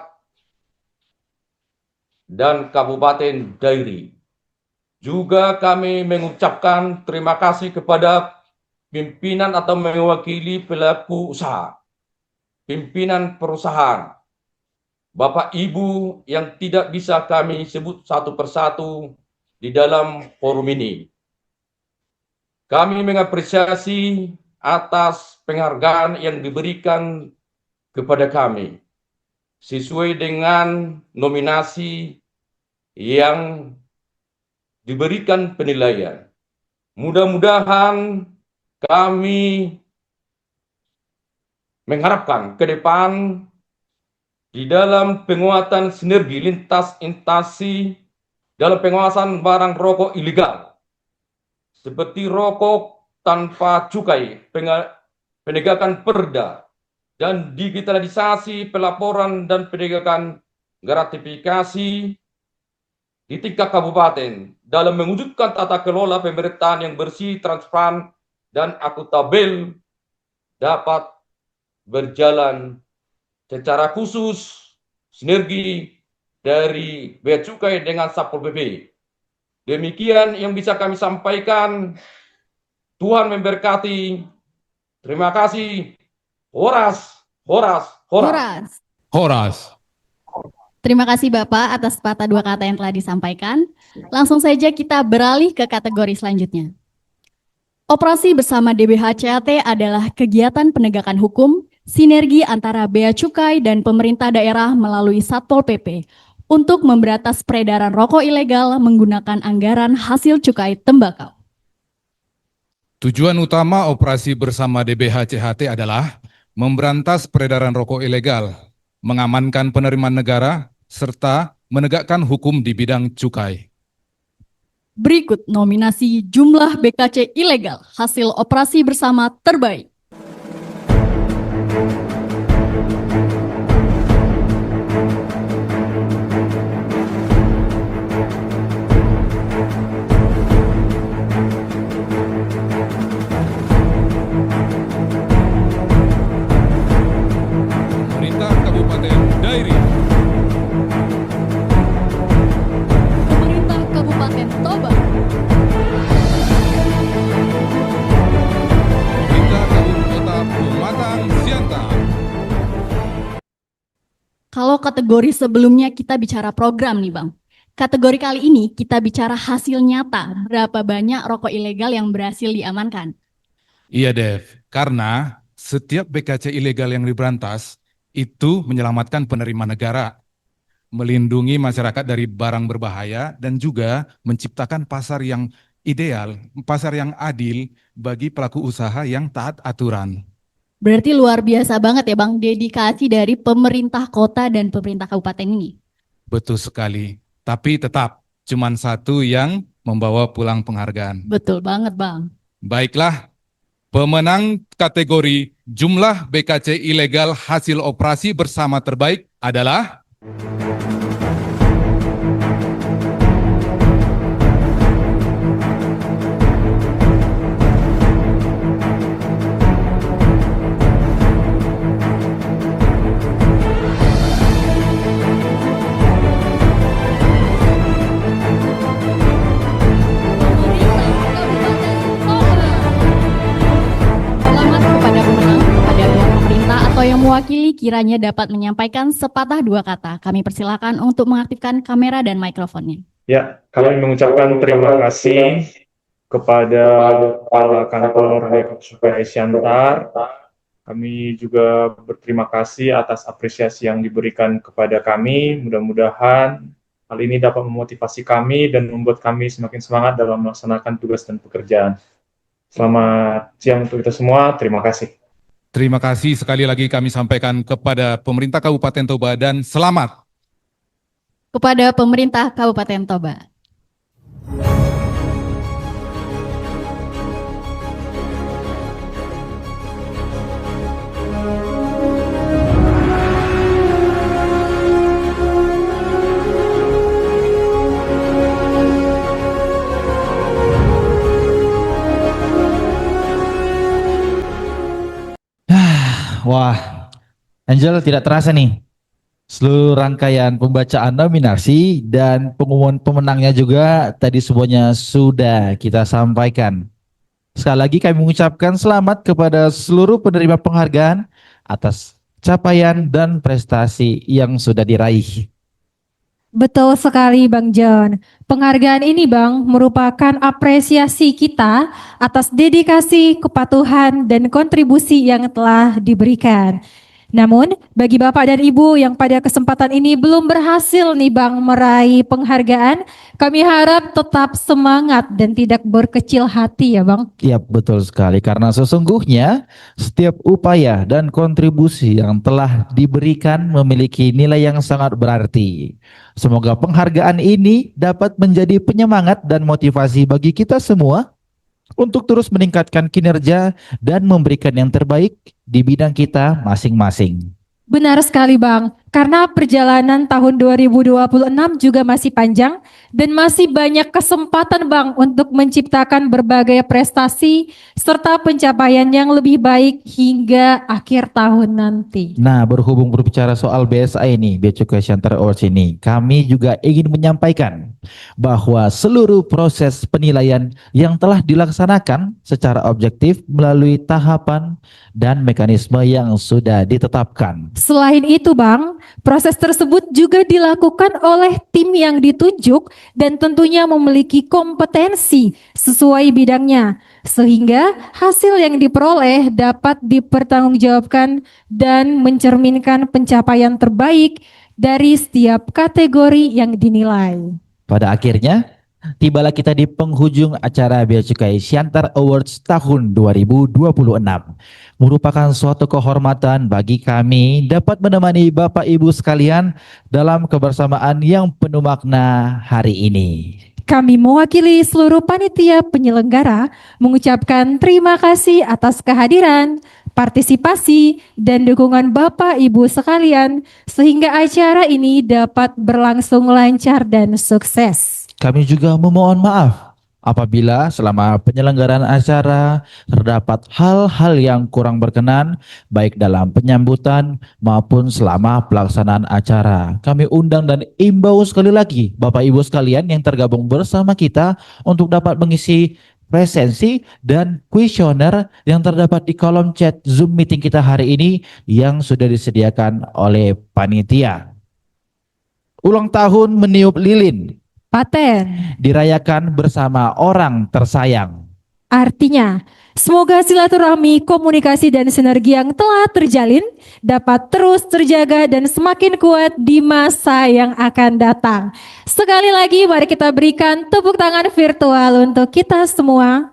dan Kabupaten Dairi. Juga kami mengucapkan terima kasih kepada pimpinan atau mewakili pelaku usaha, pimpinan perusahaan, Bapak Ibu yang tidak bisa kami sebut satu persatu di dalam forum ini. Kami mengapresiasi atas penghargaan yang diberikan kepada kami sesuai dengan nominasi yang diberikan penilaian. Mudah-mudahan kami mengharapkan ke depan di dalam penguatan sinergi lintas instansi dalam pengawasan barang rokok ilegal seperti rokok tanpa cukai, penegakan perda, dan digitalisasi pelaporan dan penegakan gratifikasi di tingkat kabupaten dalam mewujudkan tata kelola pemerintahan yang bersih, transparan, dan akuntabel dapat berjalan secara khusus sinergi dari Bea Cukai dengan Satpol PP. Demikian yang bisa kami sampaikan. Tuhan memberkati. Terima kasih. Horas, horas, horas. Horas. Terima kasih Bapak atas patah dua kata yang telah disampaikan. Langsung saja kita beralih ke kategori selanjutnya. Operasi bersama DBH-CHT adalah kegiatan penegakan hukum, sinergi antara Bea Cukai dan pemerintah daerah melalui Satpol PP untuk memberantas peredaran rokok ilegal menggunakan anggaran hasil cukai tembakau. Tujuan utama operasi bersama DBH-CHT adalah memberantas peredaran rokok ilegal, mengamankan penerimaan negara, serta menegakkan hukum di bidang cukai. Berikut nominasi jumlah BKC ilegal hasil operasi bersama terbaik. Pemerintah Kabupaten Dairi. Pemerintah Kabupaten Toba. Pemerintah Kabupaten Pematang Siantar. Kalau kategori sebelumnya kita bicara program nih Bang. Kategori kali ini kita bicara hasil nyata, berapa banyak rokok ilegal yang berhasil diamankan. Iya Dev, karena setiap BKC ilegal yang diberantas itu menyelamatkan penerimaan negara, melindungi masyarakat dari barang berbahaya, dan juga menciptakan pasar yang ideal, pasar yang adil bagi pelaku usaha yang taat aturan. Berarti luar biasa banget ya Bang, dedikasi dari pemerintah kota dan pemerintah kabupaten ini. Betul sekali, tapi tetap cuman satu yang membawa pulang penghargaan. Betul banget Bang. Baiklah, pemenang kategori jumlah BKC ilegal hasil operasi bersama terbaik adalah Selamat kepada pemenang, kepada pihak pemerintah atau yang mewakili kiranya dapat menyampaikan sepatah dua kata. Kami persilakan untuk mengaktifkan kamera dan mikrofonnya. Ya, kami mengucapkan terima kasih kepada Kepala Kantor Bea Cukai Siantar. Kami juga berterima kasih atas apresiasi yang diberikan kepada kami. Mudah-mudahan hal ini dapat memotivasi kami dan membuat kami semakin semangat dalam melaksanakan tugas dan pekerjaan. Selamat siang untuk kita semua. Terima kasih. terima kasih sekali lagi kami sampaikan kepada pemerintah Kabupaten Toba dan selamat. Kepada pemerintah Kabupaten Toba. Wah, Angel, tidak terasa nih. Seluruh rangkaian pembacaan nominasi dan pengumuman pemenangnya juga tadi semuanya sudah kita sampaikan. Sekali lagi kami mengucapkan selamat kepada seluruh penerima penghargaan atas capaian dan prestasi yang sudah diraih. Betul sekali Bang John. Penghargaan ini Bang merupakan apresiasi kita atas dedikasi, kepatuhan, dan kontribusi yang telah diberikan. Namun bagi Bapak dan Ibu yang pada kesempatan ini belum berhasil nih Bang meraih penghargaan, kami harap tetap semangat dan tidak berkecil hati ya Bang. Ya, betul sekali, karena sesungguhnya setiap upaya dan kontribusi yang telah diberikan memiliki nilai yang sangat berarti. Semoga penghargaan ini dapat menjadi penyemangat dan motivasi bagi kita semua untuk terus meningkatkan kinerja dan memberikan yang terbaik di bidang kita masing-masing. Benar sekali Bang, karena perjalanan tahun 2026 juga masih panjang dan masih banyak kesempatan Bang untuk menciptakan berbagai prestasi serta pencapaian yang lebih baik hingga akhir tahun nanti. Nah, berhubung berbicara soal BSA ini, Bea Cukai Siantar Awards ini, kami juga ingin menyampaikan bahwa seluruh proses penilaian yang telah dilaksanakan secara objektif melalui tahapan dan mekanisme yang sudah ditetapkan. Selain itu Bang, proses tersebut juga dilakukan oleh tim yang ditunjuk dan tentunya memiliki kompetensi sesuai bidangnya, sehingga hasil yang diperoleh dapat dipertanggungjawabkan dan mencerminkan pencapaian terbaik dari setiap kategori yang dinilai. Pada akhirnya, tibalah kita di penghujung acara Bea Cukai Siantar Awards tahun 2026. Merupakan suatu kehormatan bagi kami dapat menemani Bapak Ibu sekalian dalam kebersamaan yang penuh makna hari ini. Kami mewakili seluruh panitia penyelenggara mengucapkan terima kasih atas kehadiran, partisipasi, dan dukungan Bapak Ibu sekalian sehingga acara ini dapat berlangsung lancar dan sukses. Kami juga memohon maaf apabila selama penyelenggaraan acara terdapat hal-hal yang kurang berkenan baik dalam penyambutan maupun selama pelaksanaan acara. Kami undang dan imbau sekali lagi Bapak Ibu sekalian yang tergabung bersama kita untuk dapat mengisi presensi dan kuesioner yang terdapat di kolom chat Zoom meeting kita hari ini yang sudah disediakan oleh panitia. Ulang tahun meniup lilin. Paten. Dirayakan bersama orang tersayang. Artinya, semoga silaturahmi, komunikasi, dan sinergi yang telah terjalin dapat terus terjaga dan semakin kuat di masa yang akan datang. Sekali lagi, mari kita berikan tepuk tangan virtual untuk kita semua.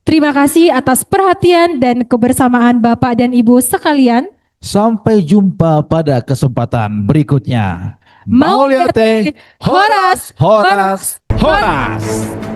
Terima kasih atas perhatian dan kebersamaan Bapak dan Ibu sekalian. Sampai jumpa pada kesempatan berikutnya. Mauliate Horas, Horas, Horas.